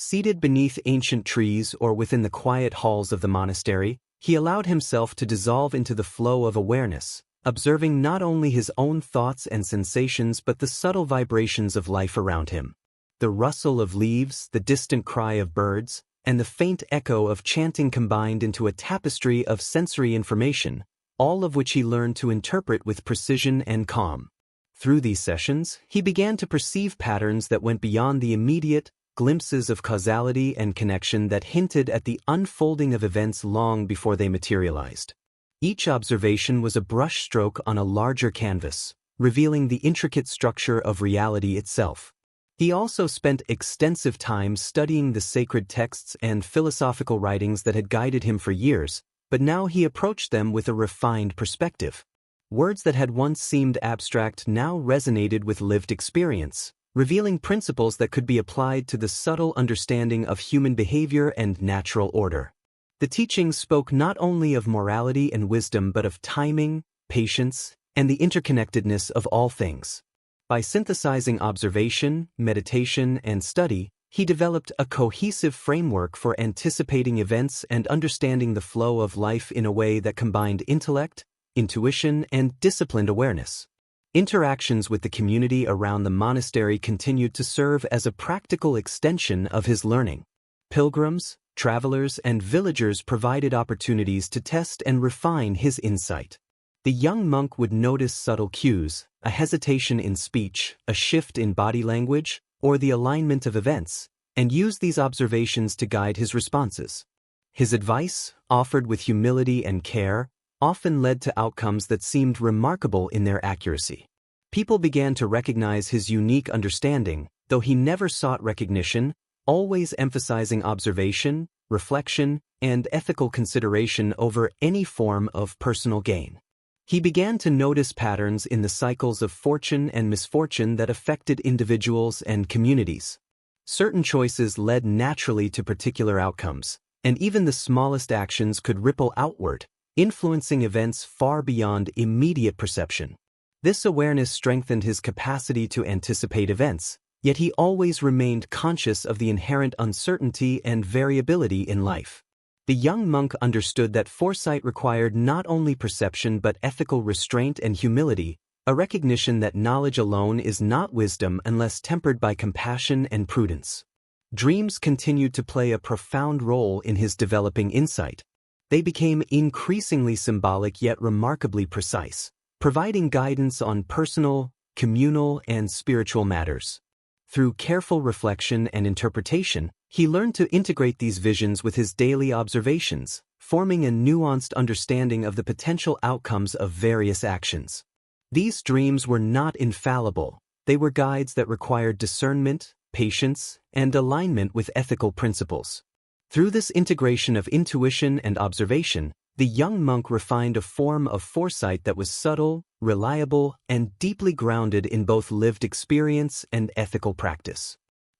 Seated beneath ancient trees or within the quiet halls of the monastery, he allowed himself to dissolve into the flow of awareness, observing not only his own thoughts and sensations but the subtle vibrations of life around him. The rustle of leaves, the distant cry of birds, and the faint echo of chanting combined into a tapestry of sensory information, all of which he learned to interpret with precision and calm. Through these sessions, he began to perceive patterns that went beyond the immediate, glimpses of causality and connection that hinted at the unfolding of events long before they materialized. Each observation was a brushstroke on a larger canvas, revealing the intricate structure of reality itself. He also spent extensive time studying the sacred texts and philosophical writings that had guided him for years, but now he approached them with a refined perspective. Words that had once seemed abstract now resonated with lived experience, revealing principles that could be applied to the subtle understanding of human behavior and natural order. The teachings spoke not only of morality and wisdom but of timing, patience, and the interconnectedness of all things. By synthesizing observation, meditation, and study, he developed a cohesive framework for anticipating events and understanding the flow of life in a way that combined intellect, intuition, and disciplined awareness. Interactions with the community around the monastery continued to serve as a practical extension of his learning. Pilgrims, travelers, and villagers provided opportunities to test and refine his insight. The young monk would notice subtle cues, a hesitation in speech, a shift in body language, or the alignment of events, and use these observations to guide his responses. His advice, offered with humility and care, often led to outcomes that seemed remarkable in their accuracy. People began to recognize his unique understanding, though he never sought recognition, always emphasizing observation, reflection, and ethical consideration over any form of personal gain. He began to notice patterns in the cycles of fortune and misfortune that affected individuals and communities. Certain choices led naturally to particular outcomes, and even the smallest actions could ripple outward, influencing events far beyond immediate perception. This awareness strengthened his capacity to anticipate events, yet he always remained conscious of the inherent uncertainty and variability in life. The young monk understood that foresight required not only perception but ethical restraint and humility, a recognition that knowledge alone is not wisdom unless tempered by compassion and prudence. Dreams continued to play a profound role in his developing insight. They became increasingly symbolic yet remarkably precise, providing guidance on personal, communal, and spiritual matters. Through careful reflection and interpretation, he learned to integrate these visions with his daily observations, forming a nuanced understanding of the potential outcomes of various actions. These dreams were not infallible. They were guides that required discernment, patience, and alignment with ethical principles. Through this integration of intuition and observation, the young monk refined a form of foresight that was subtle, reliable, and deeply grounded in both lived experience and ethical practice.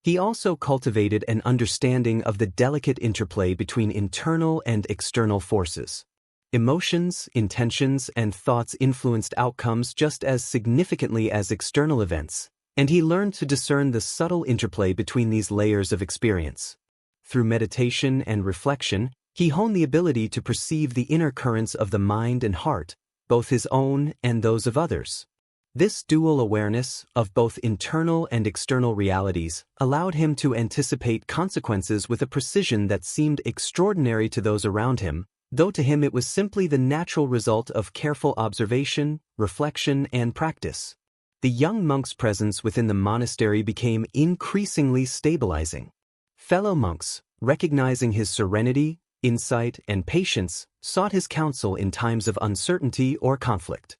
He also cultivated an understanding of the delicate interplay between internal and external forces. Emotions, intentions, and thoughts influenced outcomes just as significantly as external events, and he learned to discern the subtle interplay between these layers of experience. Through meditation and reflection, he honed the ability to perceive the inner currents of the mind and heart, both his own and those of others. This dual awareness of both internal and external realities allowed him to anticipate consequences with a precision that seemed extraordinary to those around him, though to him it was simply the natural result of careful observation, reflection, and practice. The young monk's presence within the monastery became increasingly stabilizing. Fellow monks, recognizing his serenity, insight, and patience, sought his counsel in times of uncertainty or conflict.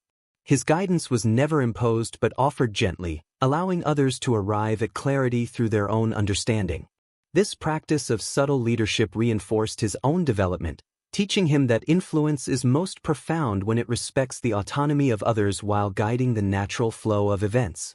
His guidance was never imposed but offered gently, allowing others to arrive at clarity through their own understanding. This practice of subtle leadership reinforced his own development, teaching him that influence is most profound when it respects the autonomy of others while guiding the natural flow of events.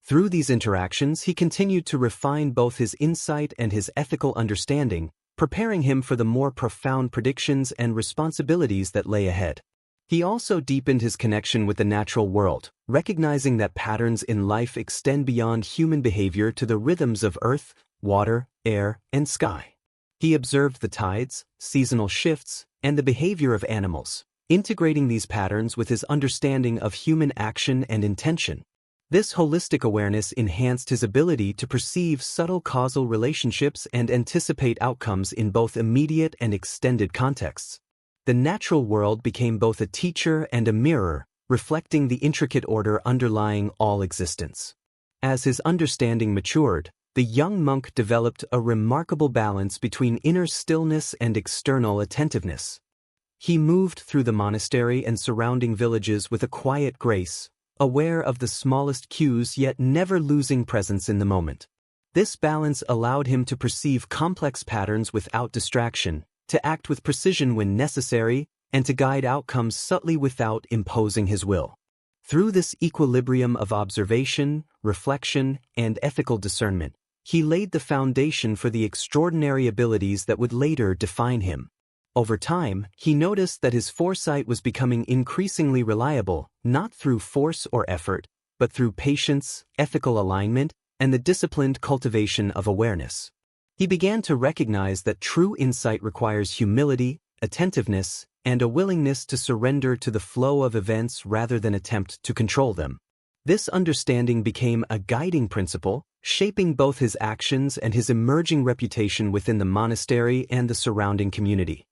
Through these interactions, he continued to refine both his insight and his ethical understanding, preparing him for the more profound predictions and responsibilities that lay ahead. He also deepened his connection with the natural world, recognizing that patterns in life extend beyond human behavior to the rhythms of earth, water, air, and sky. He observed the tides, seasonal shifts, and the behavior of animals, integrating these patterns with his understanding of human action and intention. This holistic awareness enhanced his ability to perceive subtle causal relationships and anticipate outcomes in both immediate and extended contexts. The natural world became both a teacher and a mirror, reflecting the intricate order underlying all existence. As his understanding matured, the young monk developed a remarkable balance between inner stillness and external attentiveness. He moved through the monastery and surrounding villages with a quiet grace, aware of the smallest cues yet never losing presence in the moment. This balance allowed him to perceive complex patterns without distraction, to act with precision when necessary, and to guide outcomes subtly without imposing his will. Through this equilibrium of observation, reflection, and ethical discernment, he laid the foundation for the extraordinary abilities that would later define him. Over time, he noticed that his foresight was becoming increasingly reliable, not through force or effort, but through patience, ethical alignment, and the disciplined cultivation of awareness. He began to recognize that true insight requires humility, attentiveness, and a willingness to surrender to the flow of events rather than attempt to control them. This understanding became a guiding principle, shaping both his actions and his emerging reputation within the monastery and the surrounding community.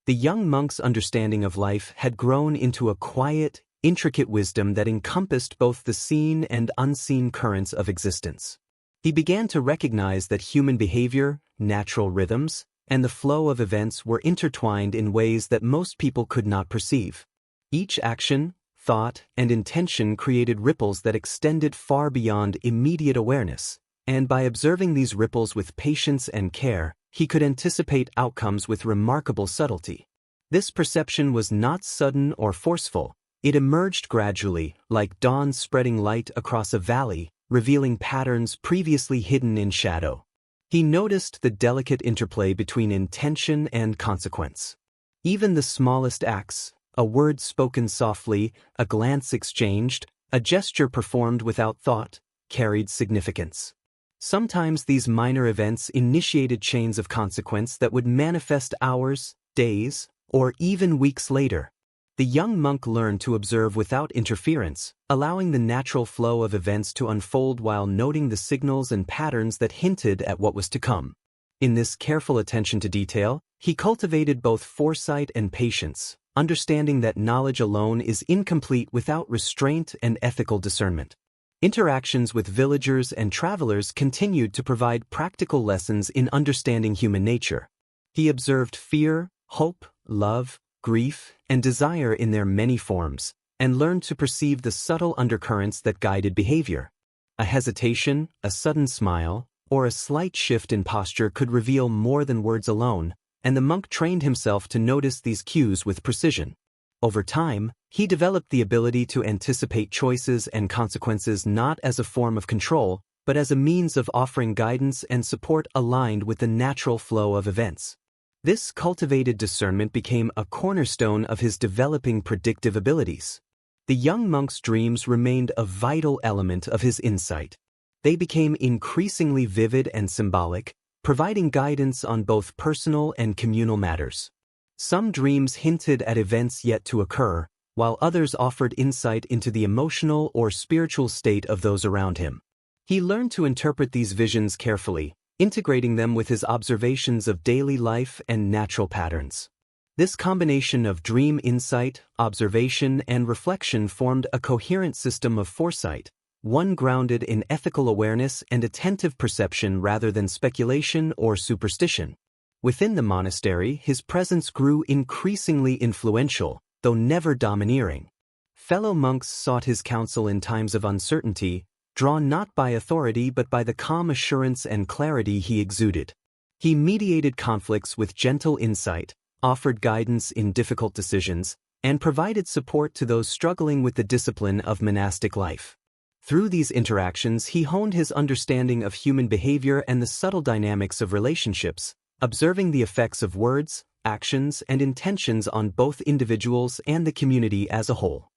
The young monk's understanding of life had grown into a quiet, intricate wisdom that encompassed both the seen and unseen currents of existence. He began to recognize that human behavior, natural rhythms, and the flow of events were intertwined in ways that most people could not perceive. Each action, thought, and intention created ripples that extended far beyond immediate awareness, and by observing these ripples with patience and care, he could anticipate outcomes with remarkable subtlety. This perception was not sudden or forceful. It emerged gradually, like dawn spreading light across a valley, revealing patterns previously hidden in shadow. He noticed the delicate interplay between intention and consequence. Even the smallest acts, a word spoken softly, a glance exchanged, a gesture performed without thought, carried significance. Sometimes these minor events initiated chains of consequence that would manifest hours, days, or even weeks later. The young monk learned to observe without interference, allowing the natural flow of events to unfold while noting the signals and patterns that hinted at what was to come. In this careful attention to detail, he cultivated both foresight and patience, understanding that knowledge alone is incomplete without restraint and ethical discernment. Interactions with villagers and travelers continued to provide practical lessons in understanding human nature. He observed fear, hope, love, grief, and desire in their many forms, and learned to perceive the subtle undercurrents that guided behavior. A hesitation, a sudden smile, or a slight shift in posture could reveal more than words alone, and the monk trained himself to notice these cues with precision. Over time, he developed the ability to anticipate choices and consequences not as a form of control, but as a means of offering guidance and support aligned with the natural flow of events. This cultivated discernment became a cornerstone of his developing predictive abilities. The young monk's dreams remained a vital element of his insight. They became increasingly vivid and symbolic, providing guidance on both personal and communal matters. Some dreams hinted at events yet to occur, while others offered insight into the emotional or spiritual state of those around him. He learned to interpret these visions carefully, integrating them with his observations of daily life and natural patterns. This combination of dream insight, observation, and reflection formed a coherent system of foresight, one grounded in ethical awareness and attentive perception rather than speculation or superstition. Within the monastery, his presence grew increasingly influential, though never domineering. Fellow monks sought his counsel in times of uncertainty, drawn not by authority but by the calm assurance and clarity he exuded. He mediated conflicts with gentle insight, offered guidance in difficult decisions, and provided support to those struggling with the discipline of monastic life. Through these interactions, he honed his understanding of human behavior and the subtle dynamics of relationships, observing the effects of words, actions, and intentions on both individuals and the community as a whole.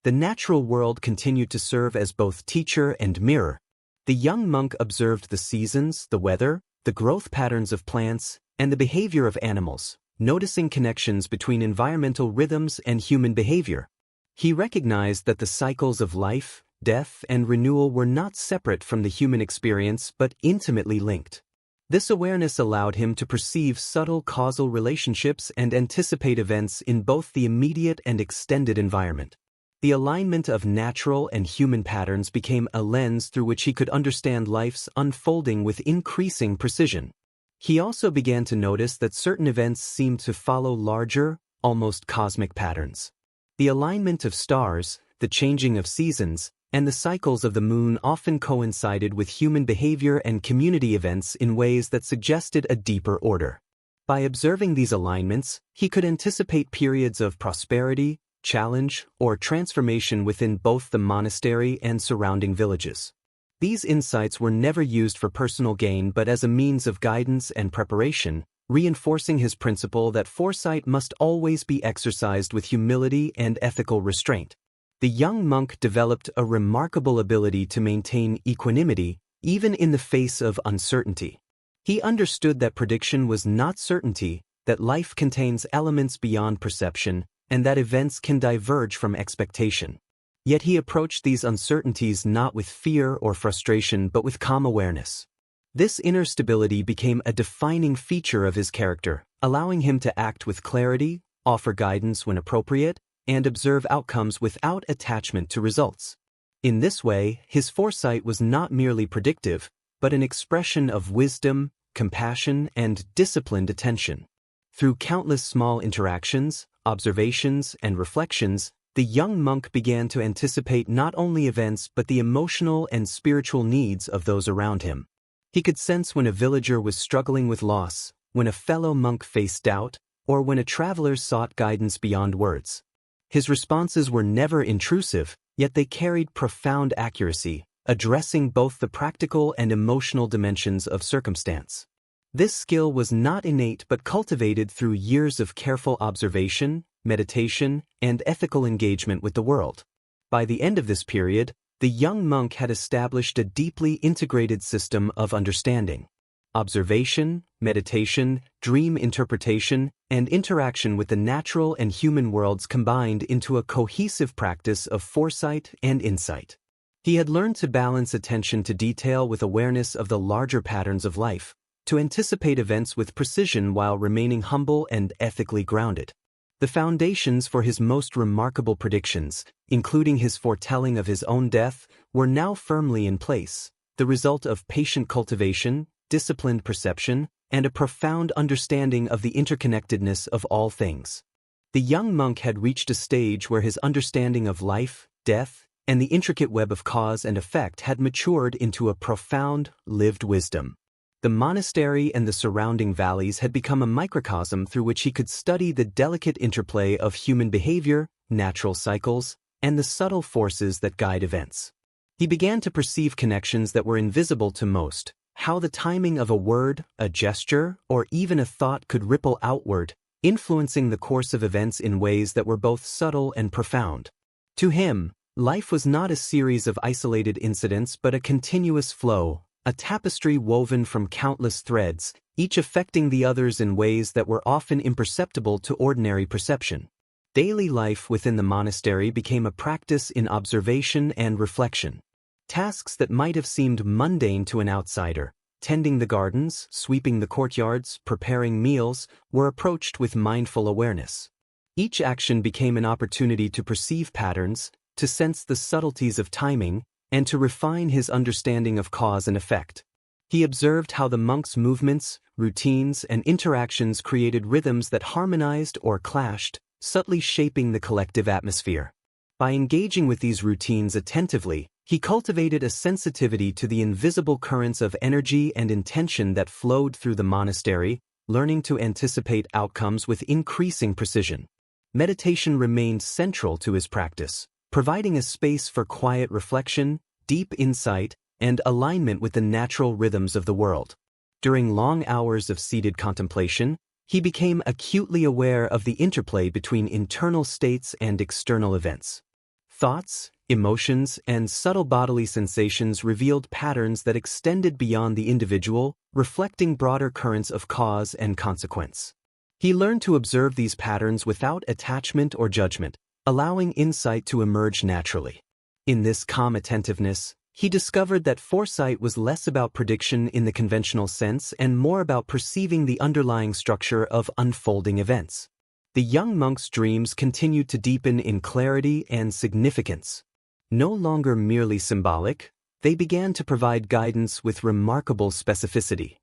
The natural world continued to serve as both teacher and mirror. The young monk observed the seasons, the weather, the growth patterns of plants, and the behavior of animals, noticing connections between environmental rhythms and human behavior. He recognized that the cycles of life, death, and renewal were not separate from the human experience but intimately linked. This awareness allowed him to perceive subtle causal relationships and anticipate events in both the immediate and extended environment. The alignment of natural and human patterns became a lens through which he could understand life's unfolding with increasing precision. He also began to notice that certain events seemed to follow larger, almost cosmic patterns. The alignment of stars, the changing of seasons, and the cycles of the moon often coincided with human behavior and community events in ways that suggested a deeper order. By observing these alignments, he could anticipate periods of prosperity, challenge, or transformation within both the monastery and surrounding villages. These insights were never used for personal gain but as a means of guidance and preparation, reinforcing his principle that foresight must always be exercised with humility and ethical restraint. The young monk developed a remarkable ability to maintain equanimity, even in the face of uncertainty. He understood that prediction was not certainty, that life contains elements beyond perception, and that events can diverge from expectation. Yet he approached these uncertainties not with fear or frustration but with calm awareness. This inner stability became a defining feature of his character, allowing him to act with clarity, offer guidance when appropriate, and observe outcomes without attachment to results. In this way, his foresight was not merely predictive, but an expression of wisdom, compassion, and disciplined attention. Through countless small interactions, observations, and reflections, the young monk began to anticipate not only events but the emotional and spiritual needs of those around him. He could sense when a villager was struggling with loss, when a fellow monk faced doubt, or when a traveler sought guidance beyond words. His responses were never intrusive, yet they carried profound accuracy, addressing both the practical and emotional dimensions of circumstance. This skill was not innate but cultivated through years of careful observation, meditation, and ethical engagement with the world. By the end of this period, the young monk had established a deeply integrated system of understanding. Observation, meditation, dream interpretation, and interaction with the natural and human worlds combined into a cohesive practice of foresight and insight. He had learned to balance attention to detail with awareness of the larger patterns of life, to anticipate events with precision while remaining humble and ethically grounded. The foundations for his most remarkable predictions, including his foretelling of his own death, were now firmly in place, the result of patient cultivation, disciplined perception, and a profound understanding of the interconnectedness of all things. The young monk had reached a stage where his understanding of life, death, and the intricate web of cause and effect had matured into a profound, lived wisdom. The monastery and the surrounding valleys had become a microcosm through which he could study the delicate interplay of human behavior, natural cycles, and the subtle forces that guide events. He began to perceive connections that were invisible to most, how the timing of a word, a gesture, or even a thought could ripple outward, influencing the course of events in ways that were both subtle and profound. To him, life was not a series of isolated incidents but a continuous flow, a tapestry woven from countless threads, each affecting the others in ways that were often imperceptible to ordinary perception. Daily life within the monastery became a practice in observation and reflection. Tasks that might have seemed mundane to an outsider, tending the gardens, sweeping the courtyards, preparing meals, were approached with mindful awareness. Each action became an opportunity to perceive patterns, to sense the subtleties of timing, and to refine his understanding of cause and effect. He observed how the monks' movements, routines, and interactions created rhythms that harmonized or clashed, subtly shaping the collective atmosphere. By engaging with these routines attentively, he cultivated a sensitivity to the invisible currents of energy and intention that flowed through the monastery, learning to anticipate outcomes with increasing precision. Meditation remained central to his practice, providing a space for quiet reflection, deep insight, and alignment with the natural rhythms of the world. During long hours of seated contemplation, he became acutely aware of the interplay between internal states and external events. Thoughts, emotions, and subtle bodily sensations revealed patterns that extended beyond the individual, reflecting broader currents of cause and consequence. He learned to observe these patterns without attachment or judgment, allowing insight to emerge naturally. In this calm attentiveness, he discovered that foresight was less about prediction in the conventional sense and more about perceiving the underlying structure of unfolding events. The young monk's dreams continued to deepen in clarity and significance. No longer merely symbolic, they began to provide guidance with remarkable specificity.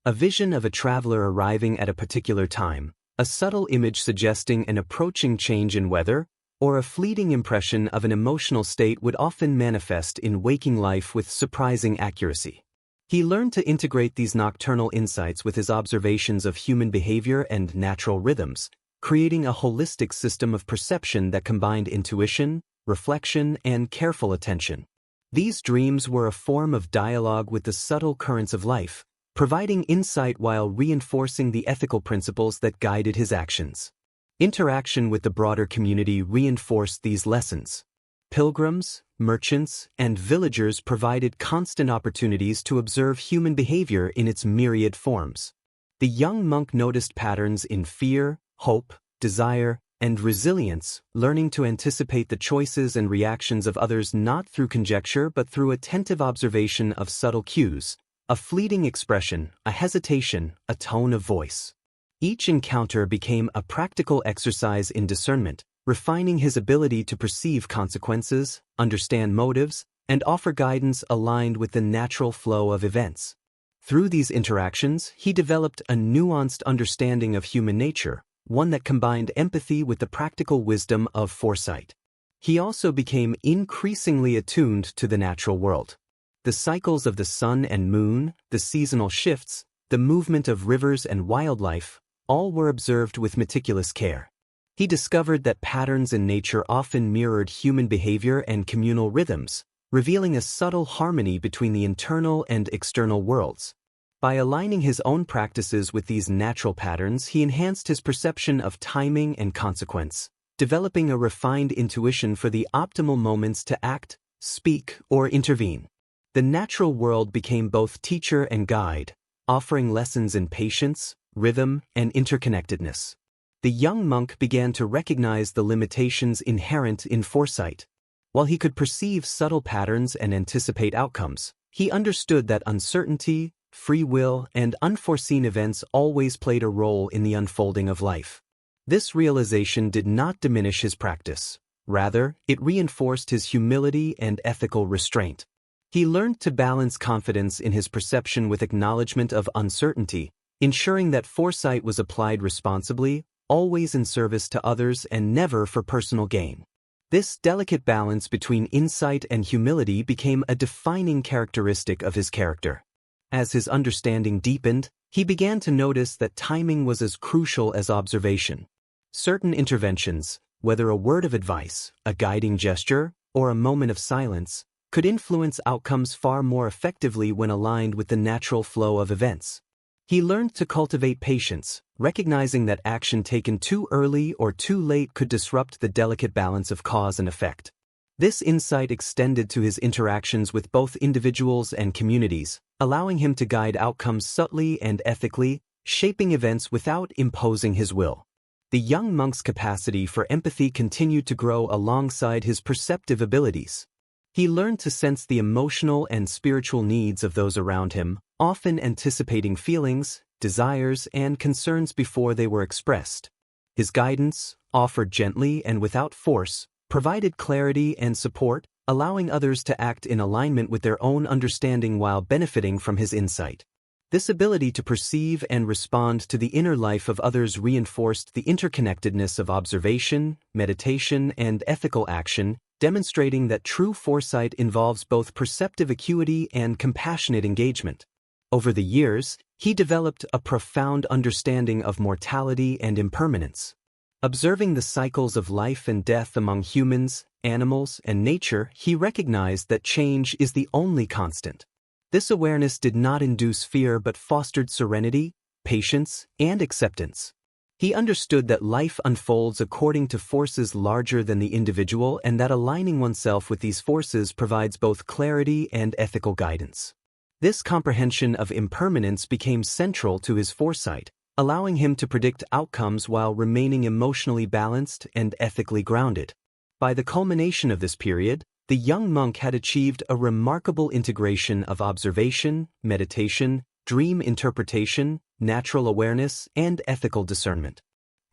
A vision of a traveler arriving at a particular time, a subtle image suggesting an approaching change in weather, or a fleeting impression of an emotional state would often manifest in waking life with surprising accuracy. He learned to integrate these nocturnal insights with his observations of human behavior and natural rhythms, creating a holistic system of perception that combined intuition, reflection, and careful attention. These dreams were a form of dialogue with the subtle currents of life, providing insight while reinforcing the ethical principles that guided his actions. Interaction with the broader community reinforced these lessons. Pilgrims, merchants, and villagers provided constant opportunities to observe human behavior in its myriad forms. The young monk noticed patterns in fear, hope, desire, and resilience, learning to anticipate the choices and reactions of others not through conjecture but through attentive observation of subtle cues, a fleeting expression, a hesitation, a tone of voice. Each encounter became a practical exercise in discernment, refining his ability to perceive consequences, understand motives, and offer guidance aligned with the natural flow of events. Through these interactions, he developed a nuanced understanding of human nature, one that combined empathy with the practical wisdom of foresight. He also became increasingly attuned to the natural world. The cycles of the sun and moon, the seasonal shifts, the movement of rivers and wildlife, all were observed with meticulous care. He discovered that patterns in nature often mirrored human behavior and communal rhythms, revealing a subtle harmony between the internal and external worlds. By aligning his own practices with these natural patterns, he enhanced his perception of timing and consequence, developing a refined intuition for the optimal moments to act, speak, or intervene. The natural world became both teacher and guide, offering lessons in patience, rhythm, and interconnectedness. The young monk began to recognize the limitations inherent in foresight. While he could perceive subtle patterns and anticipate outcomes, he understood that uncertainty, free will, and unforeseen events always played a role in the unfolding of life. This realization did not diminish his practice. Rather, it reinforced his humility and ethical restraint. He learned to balance confidence in his perception with acknowledgement of uncertainty, ensuring that foresight was applied responsibly, always in service to others and never for personal gain. This delicate balance between insight and humility became a defining characteristic of his character. As his understanding deepened, he began to notice that timing was as crucial as observation. Certain interventions, whether a word of advice, a guiding gesture, or a moment of silence, could influence outcomes far more effectively when aligned with the natural flow of events. He learned to cultivate patience, recognizing that action taken too early or too late could disrupt the delicate balance of cause and effect. This insight extended to his interactions with both individuals and communities, allowing him to guide outcomes subtly and ethically, shaping events without imposing his will. The young monk's capacity for empathy continued to grow alongside his perceptive abilities. He learned to sense the emotional and spiritual needs of those around him, often anticipating feelings, desires, and concerns before they were expressed. His guidance, offered gently and without force, provided clarity and support, allowing others to act in alignment with their own understanding while benefiting from his insight. This ability to perceive and respond to the inner life of others reinforced the interconnectedness of observation, meditation, and ethical action, demonstrating that true foresight involves both perceptive acuity and compassionate engagement. Over the years, he developed a profound understanding of mortality and impermanence. Observing the cycles of life and death among humans, animals, and nature, he recognized that change is the only constant. This awareness did not induce fear but fostered serenity, patience, and acceptance. He understood that life unfolds according to forces larger than the individual and that aligning oneself with these forces provides both clarity and ethical guidance. This comprehension of impermanence became central to his foresight, allowing him to predict outcomes while remaining emotionally balanced and ethically grounded. By the culmination of this period, the young monk had achieved a remarkable integration of observation, meditation, dream interpretation, natural awareness, and ethical discernment.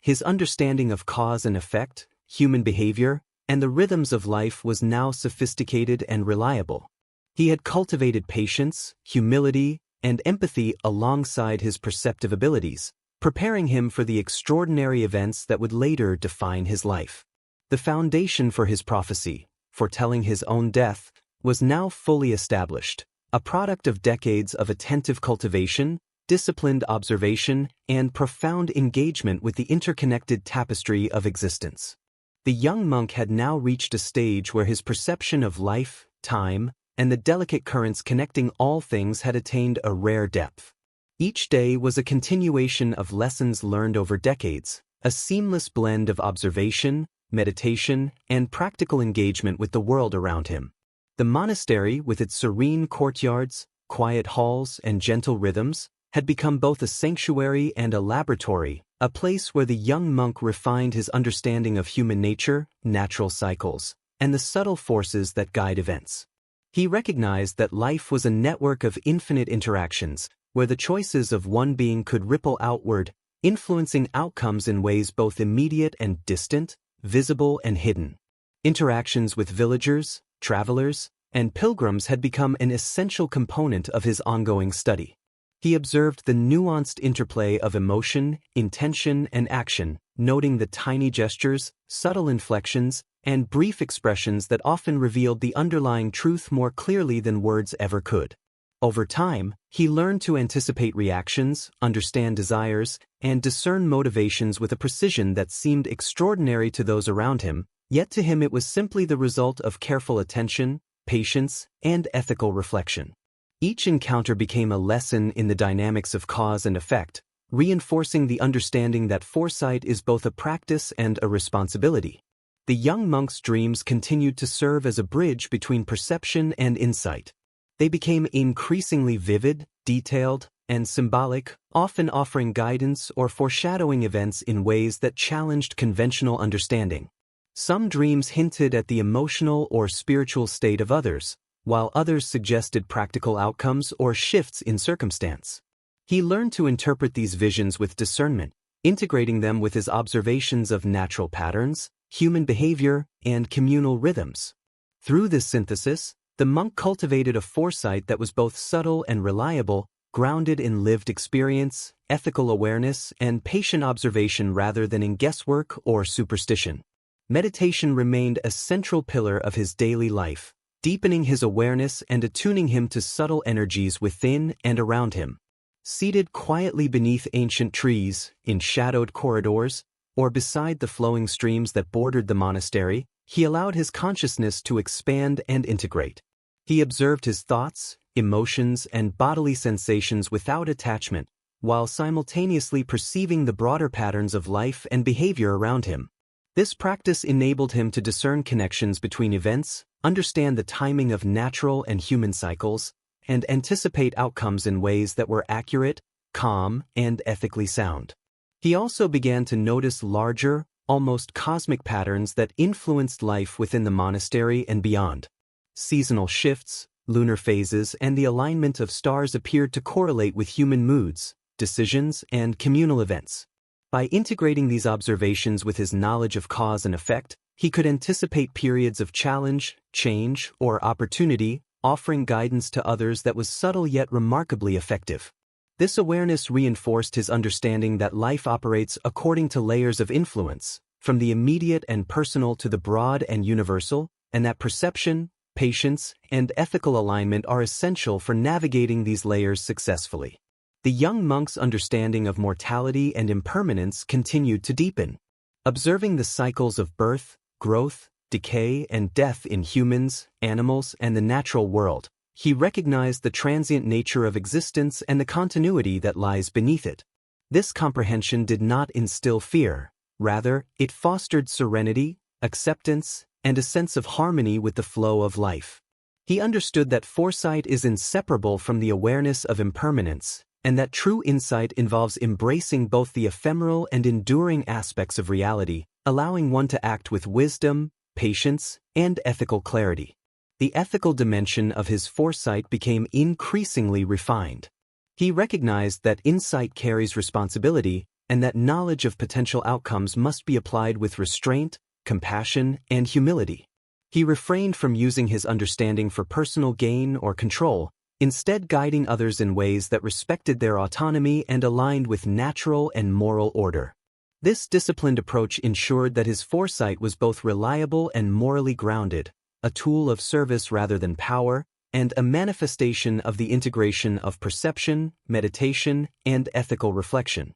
His understanding of cause and effect, human behavior, and the rhythms of life was now sophisticated and reliable. He had cultivated patience, humility, and empathy alongside his perceptive abilities, preparing him for the extraordinary events that would later define his life. The foundation for his prophecy, foretelling his own death, was now fully established, a product of decades of attentive cultivation, disciplined observation, and profound engagement with the interconnected tapestry of existence. The young monk had now reached a stage where his perception of life, time, and the delicate currents connecting all things had attained a rare depth. Each day was a continuation of lessons learned over decades, a seamless blend of observation, meditation, and practical engagement with the world around him. The monastery, with its serene courtyards, quiet halls, and gentle rhythms, had become both a sanctuary and a laboratory, a place where the young monk refined his understanding of human nature, natural cycles, and the subtle forces that guide events. He recognized that life was a network of infinite interactions, where the choices of one being could ripple outward, influencing outcomes in ways both immediate and distant, visible and hidden. Interactions with villagers, travelers, and pilgrims had become an essential component of his ongoing study. He observed the nuanced interplay of emotion, intention, and action, noting the tiny gestures, subtle inflections, and brief expressions that often revealed the underlying truth more clearly than words ever could. Over time, he learned to anticipate reactions, understand desires, and discern motivations with a precision that seemed extraordinary to those around him, yet to him it was simply the result of careful attention, patience, and ethical reflection. Each encounter became a lesson in the dynamics of cause and effect, reinforcing the understanding that foresight is both a practice and a responsibility. The young monk's dreams continued to serve as a bridge between perception and insight. They became increasingly vivid, detailed, and symbolic, often offering guidance or foreshadowing events in ways that challenged conventional understanding. Some dreams hinted at the emotional or spiritual state of others, while others suggested practical outcomes or shifts in circumstance. He learned to interpret these visions with discernment, integrating them with his observations of natural patterns, human behavior, and communal rhythms. Through this synthesis, the monk cultivated a foresight that was both subtle and reliable, grounded in lived experience, ethical awareness, and patient observation rather than in guesswork or superstition. Meditation remained a central pillar of his daily life, deepening his awareness and attuning him to subtle energies within and around him. Seated quietly beneath ancient trees, in shadowed corridors, or beside the flowing streams that bordered the monastery, he allowed his consciousness to expand and integrate. He observed his thoughts, emotions, and bodily sensations without attachment, while simultaneously perceiving the broader patterns of life and behavior around him. This practice enabled him to discern connections between events, understand the timing of natural and human cycles, and anticipate outcomes in ways that were accurate, calm, and ethically sound. He also began to notice larger, almost cosmic patterns that influenced life within the monastery and beyond. Seasonal shifts, lunar phases, and the alignment of stars appeared to correlate with human moods, decisions, and communal events. By integrating these observations with his knowledge of cause and effect, he could anticipate periods of challenge, change, or opportunity, offering guidance to others that was subtle yet remarkably effective. This awareness reinforced his understanding that life operates according to layers of influence, from the immediate and personal to the broad and universal, and that perception, patience, and ethical alignment are essential for navigating these layers successfully. The young monk's understanding of mortality and impermanence continued to deepen. Observing the cycles of birth, growth, decay, and death in humans, animals, and the natural world, he recognized the transient nature of existence and the continuity that lies beneath it. This comprehension did not instill fear. Rather, it fostered serenity, acceptance, and a sense of harmony with the flow of life. He understood that foresight is inseparable from the awareness of impermanence, and that true insight involves embracing both the ephemeral and enduring aspects of reality, allowing one to act with wisdom, patience, and ethical clarity. The ethical dimension of his foresight became increasingly refined. He recognized that insight carries responsibility, and that knowledge of potential outcomes must be applied with restraint, compassion, and humility. He refrained from using his understanding for personal gain or control, instead guiding others in ways that respected their autonomy and aligned with natural and moral order. This disciplined approach ensured that his foresight was both reliable and morally grounded, a tool of service rather than power, and a manifestation of the integration of perception, meditation, and ethical reflection.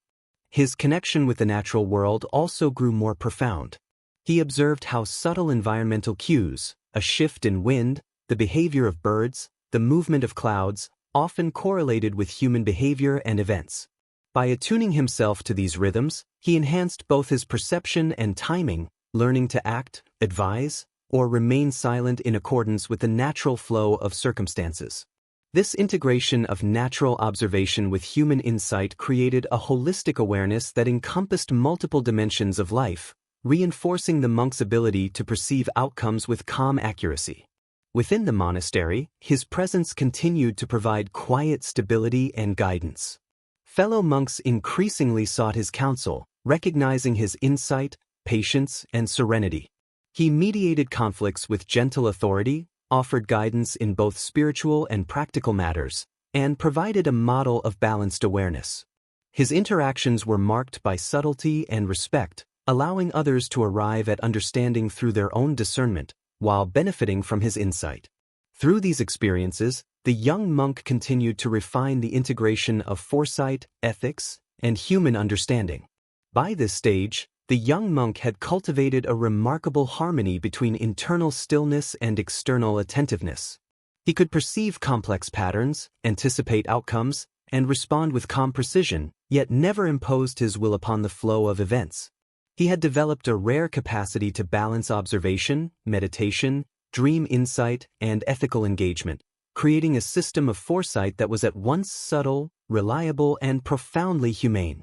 His connection with the natural world also grew more profound. He observed how subtle environmental cues, a shift in wind, the behavior of birds, the movement of clouds, often correlated with human behavior and events. By attuning himself to these rhythms, he enhanced both his perception and timing, learning to act, advise, or remain silent in accordance with the natural flow of circumstances. This integration of natural observation with human insight created a holistic awareness that encompassed multiple dimensions of life, reinforcing the monk's ability to perceive outcomes with calm accuracy. Within the monastery, his presence continued to provide quiet stability and guidance. Fellow monks increasingly sought his counsel, recognizing his insight, patience, and serenity. He mediated conflicts with gentle authority, offered guidance in both spiritual and practical matters, and provided a model of balanced awareness. His interactions were marked by subtlety and respect, allowing others to arrive at understanding through their own discernment, while benefiting from his insight. Through these experiences, the young monk continued to refine the integration of foresight, ethics, and human understanding. By this stage, the young monk had cultivated a remarkable harmony between internal stillness and external attentiveness. He could perceive complex patterns, anticipate outcomes, and respond with calm precision, yet never imposed his will upon the flow of events. He had developed a rare capacity to balance observation, meditation, dream insight, and ethical engagement, creating a system of foresight that was at once subtle, reliable, and profoundly humane.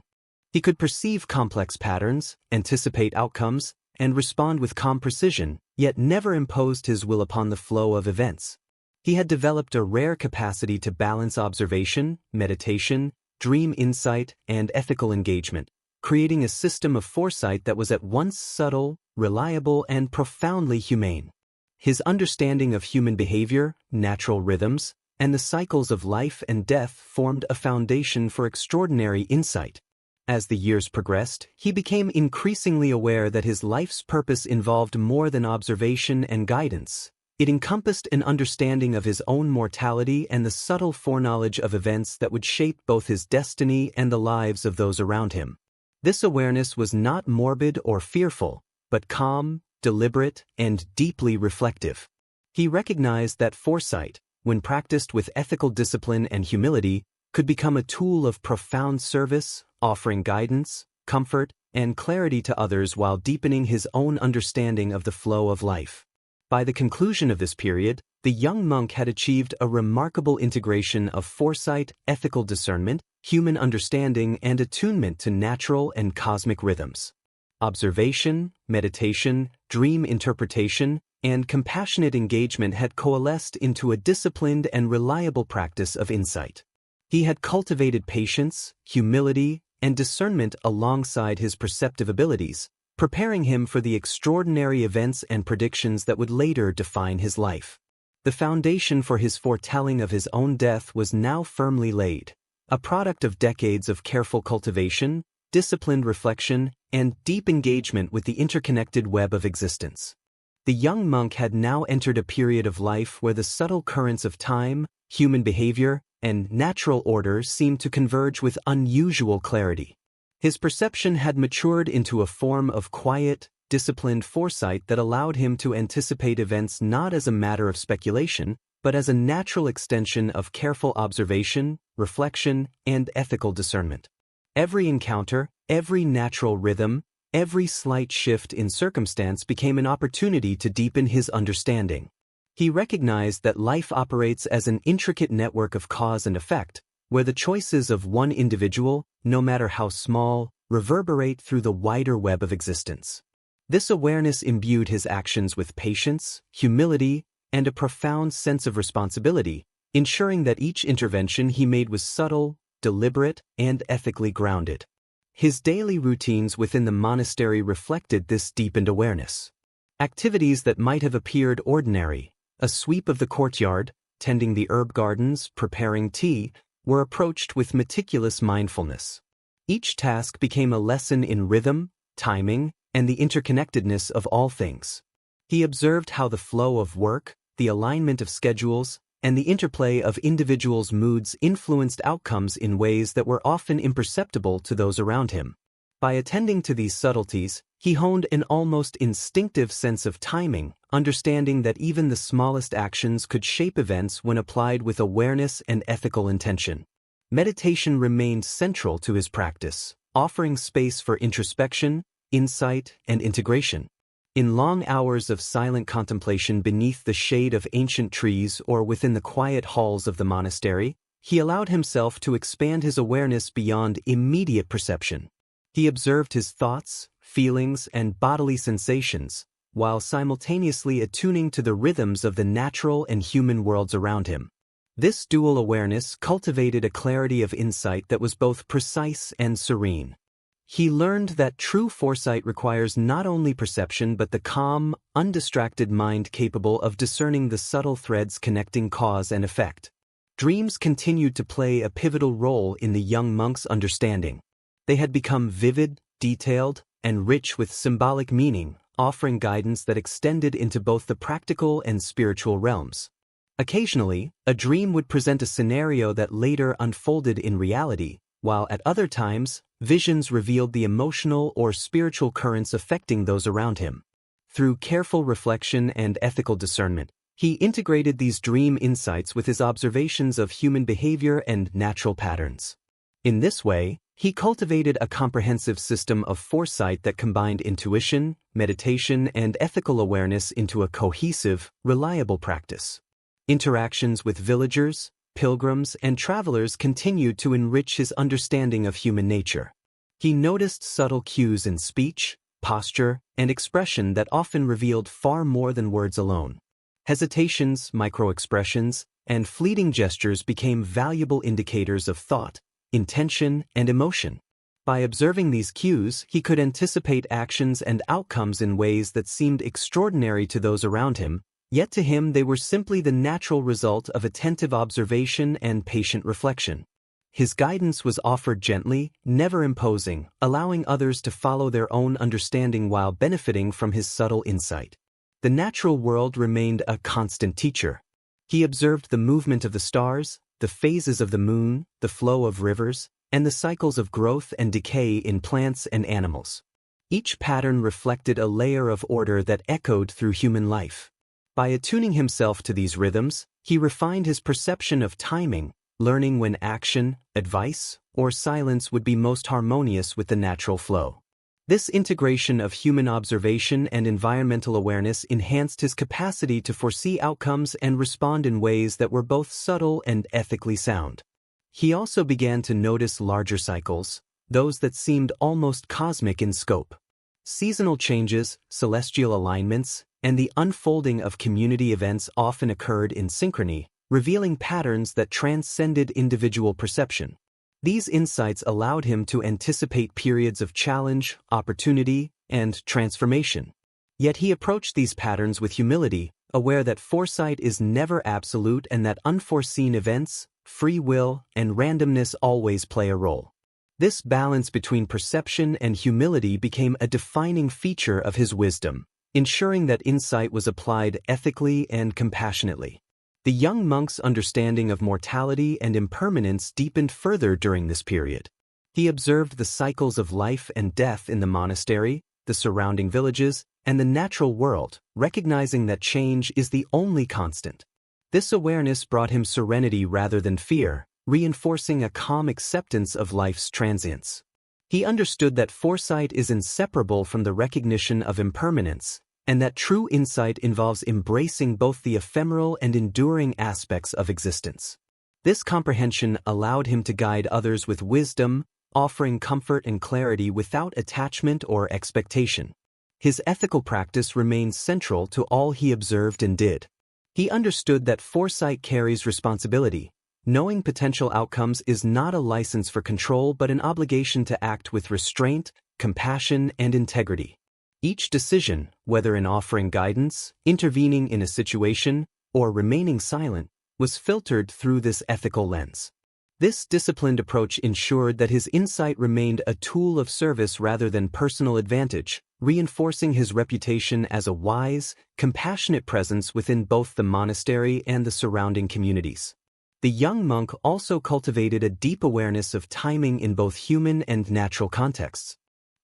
He could perceive complex patterns, anticipate outcomes, and respond with calm precision, yet never imposed his will upon the flow of events. He had developed a rare capacity to balance observation, meditation, dream insight, and ethical engagement, creating a system of foresight that was at once subtle, reliable, and profoundly humane. His understanding of human behavior, natural rhythms, and the cycles of life and death formed a foundation for extraordinary insight. As the years progressed, he became increasingly aware that his life's purpose involved more than observation and guidance. It encompassed an understanding of his own mortality and the subtle foreknowledge of events that would shape both his destiny and the lives of those around him. This awareness was not morbid or fearful, but calm, deliberate, and deeply reflective. He recognized that foresight, when practiced with ethical discipline and humility, could become a tool of profound service, offering guidance, comfort, and clarity to others while deepening his own understanding of the flow of life. By the conclusion of this period, the young monk had achieved a remarkable integration of foresight, ethical discernment, human understanding, and attunement to natural and cosmic rhythms. Observation, meditation, dream interpretation, and compassionate engagement had coalesced into a disciplined and reliable practice of insight. He had cultivated patience, humility, and discernment alongside his perceptive abilities, preparing him for the extraordinary events and predictions that would later define his life. The foundation for his foretelling of his own death was now firmly laid, a product of decades of careful cultivation, disciplined reflection, and deep engagement with the interconnected web of existence. The young monk had now entered a period of life where the subtle currents of time, human behavior, and natural order seemed to converge with unusual clarity. His perception had matured into a form of quiet, disciplined foresight that allowed him to anticipate events not as a matter of speculation, but as a natural extension of careful observation, reflection, and ethical discernment. Every encounter, every natural rhythm, every slight shift in circumstance became an opportunity to deepen his understanding. He recognized that life operates as an intricate network of cause and effect, where the choices of one individual, no matter how small, reverberate through the wider web of existence. This awareness imbued his actions with patience, humility, and a profound sense of responsibility, ensuring that each intervention he made was subtle, deliberate, and ethically grounded. His daily routines within the monastery reflected this deepened awareness. Activities that might have appeared ordinary, a sweep of the courtyard, tending the herb gardens, preparing tea, were approached with meticulous mindfulness. Each task became a lesson in rhythm, timing, and the interconnectedness of all things. He observed how the flow of work, the alignment of schedules, and the interplay of individuals' moods influenced outcomes in ways that were often imperceptible to those around him. By attending to these subtleties, he honed an almost instinctive sense of timing, understanding that even the smallest actions could shape events when applied with awareness and ethical intention. Meditation remained central to his practice, offering space for introspection, insight, and integration. In long hours of silent contemplation beneath the shade of ancient trees or within the quiet halls of the monastery, he allowed himself to expand his awareness beyond immediate perception. He observed his thoughts, feelings, and bodily sensations, while simultaneously attuning to the rhythms of the natural and human worlds around him. This dual awareness cultivated a clarity of insight that was both precise and serene. He learned that true foresight requires not only perception but the calm, undistracted mind capable of discerning the subtle threads connecting cause and effect. Dreams continued to play a pivotal role in the young monk's understanding. They had become vivid, detailed, and rich with symbolic meaning, offering guidance that extended into both the practical and spiritual realms. Occasionally, a dream would present a scenario that later unfolded in reality, while at other times, visions revealed the emotional or spiritual currents affecting those around him. Through careful reflection and ethical discernment, he integrated these dream insights with his observations of human behavior and natural patterns. In this way, he cultivated a comprehensive system of foresight that combined intuition, meditation, and ethical awareness into a cohesive, reliable practice. Interactions with villagers, pilgrims, and travelers continued to enrich his understanding of human nature. He noticed subtle cues in speech, posture, and expression that often revealed far more than words alone. Hesitations, micro-expressions, and fleeting gestures became valuable indicators of thought, intention, and emotion. By observing these cues, he could anticipate actions and outcomes in ways that seemed extraordinary to those around him, yet to him they were simply the natural result of attentive observation and patient reflection. His guidance was offered gently, never imposing, allowing others to follow their own understanding while benefiting from his subtle insight. The natural world remained a constant teacher. He observed the movement of the stars, the phases of the moon, the flow of rivers, and the cycles of growth and decay in plants and animals. Each pattern reflected a layer of order that echoed through human life. By attuning himself to these rhythms, he refined his perception of timing, learning when action, advice, or silence would be most harmonious with the natural flow. This integration of human observation and environmental awareness enhanced his capacity to foresee outcomes and respond in ways that were both subtle and ethically sound. He also began to notice larger cycles, those that seemed almost cosmic in scope. Seasonal changes, celestial alignments, and the unfolding of community events often occurred in synchrony, revealing patterns that transcended individual perception. These insights allowed him to anticipate periods of challenge, opportunity, and transformation. Yet he approached these patterns with humility, aware that foresight is never absolute and that unforeseen events, free will, and randomness always play a role. This balance between perception and humility became a defining feature of his wisdom, ensuring that insight was applied ethically and compassionately. The young monk's understanding of mortality and impermanence deepened further during this period. He observed the cycles of life and death in the monastery, the surrounding villages, and the natural world, recognizing that change is the only constant. This awareness brought him serenity rather than fear, reinforcing a calm acceptance of life's transience. He understood that foresight is inseparable from the recognition of impermanence, and that true insight involves embracing both the ephemeral and enduring aspects of existence. This comprehension allowed him to guide others with wisdom, offering comfort and clarity without attachment or expectation. His ethical practice remained central to all he observed and did. He understood that foresight carries responsibility. Knowing potential outcomes is not a license for control but an obligation to act with restraint, compassion, and integrity. Each decision, whether in offering guidance, intervening in a situation, or remaining silent, was filtered through this ethical lens. This disciplined approach ensured that his insight remained a tool of service rather than personal advantage, reinforcing his reputation as a wise, compassionate presence within both the monastery and the surrounding communities. The young monk also cultivated a deep awareness of timing in both human and natural contexts.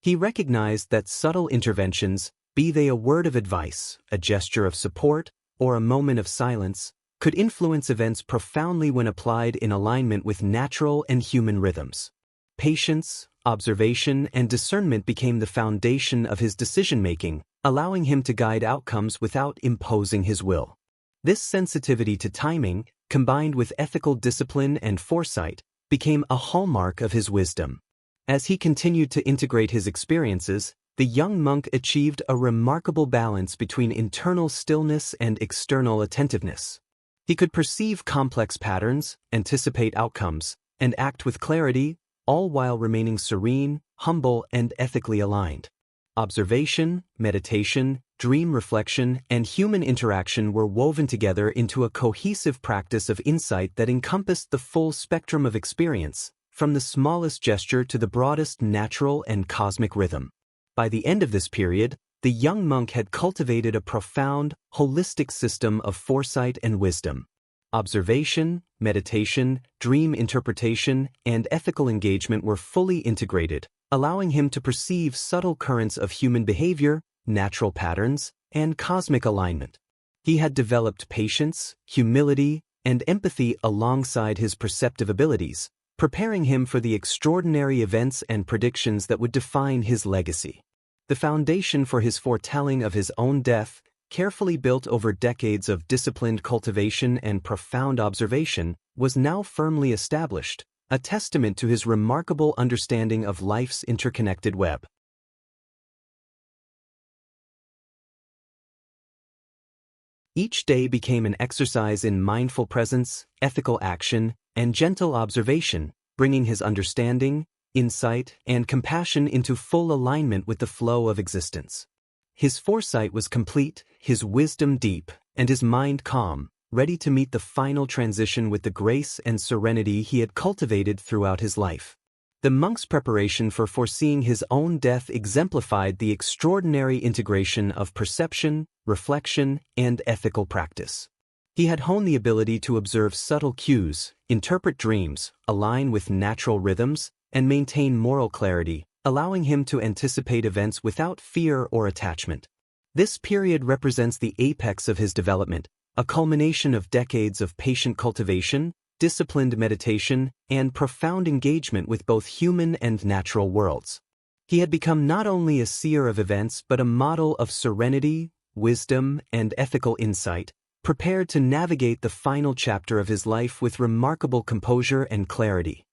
He recognized that subtle interventions, be they a word of advice, a gesture of support, or a moment of silence, could influence events profoundly when applied in alignment with natural and human rhythms. Patience, observation, and discernment became the foundation of his decision-making, allowing him to guide outcomes without imposing his will. This sensitivity to timing, combined with ethical discipline and foresight, became a hallmark of his wisdom. As he continued to integrate his experiences, the young monk achieved a remarkable balance between internal stillness and external attentiveness. He could perceive complex patterns, anticipate outcomes, and act with clarity, all while remaining serene, humble, and ethically aligned. Observation, meditation, dream reflection, and human interaction were woven together into a cohesive practice of insight that encompassed the full spectrum of experience, from the smallest gesture to the broadest natural and cosmic rhythm. By the end of this period, the young monk had cultivated a profound, holistic system of foresight and wisdom. Observation, meditation, dream interpretation, and ethical engagement were fully integrated, allowing him to perceive subtle currents of human behavior, natural patterns, and cosmic alignment. He had developed patience, humility, and empathy alongside his perceptive abilities, preparing him for the extraordinary events and predictions that would define his legacy. The foundation for his foretelling of his own death, carefully built over decades of disciplined cultivation and profound observation, was now firmly established, a testament to his remarkable understanding of life's interconnected web. Each day became an exercise in mindful presence, ethical action, and gentle observation, bringing his understanding, insight, and compassion into full alignment with the flow of existence. His foresight was complete, his wisdom deep, and his mind calm, ready to meet the final transition with the grace and serenity he had cultivated throughout his life. The monk's preparation for foreseeing his own death exemplified the extraordinary integration of perception, reflection, and ethical practice. He had honed the ability to observe subtle cues, interpret dreams, align with natural rhythms, and maintain moral clarity, allowing him to anticipate events without fear or attachment. This period represents the apex of his development, a culmination of decades of patient cultivation, disciplined meditation, and profound engagement with both human and natural worlds. He had become not only a seer of events but a model of serenity, wisdom, and ethical insight, prepared to navigate the final chapter of his life with remarkable composure and clarity.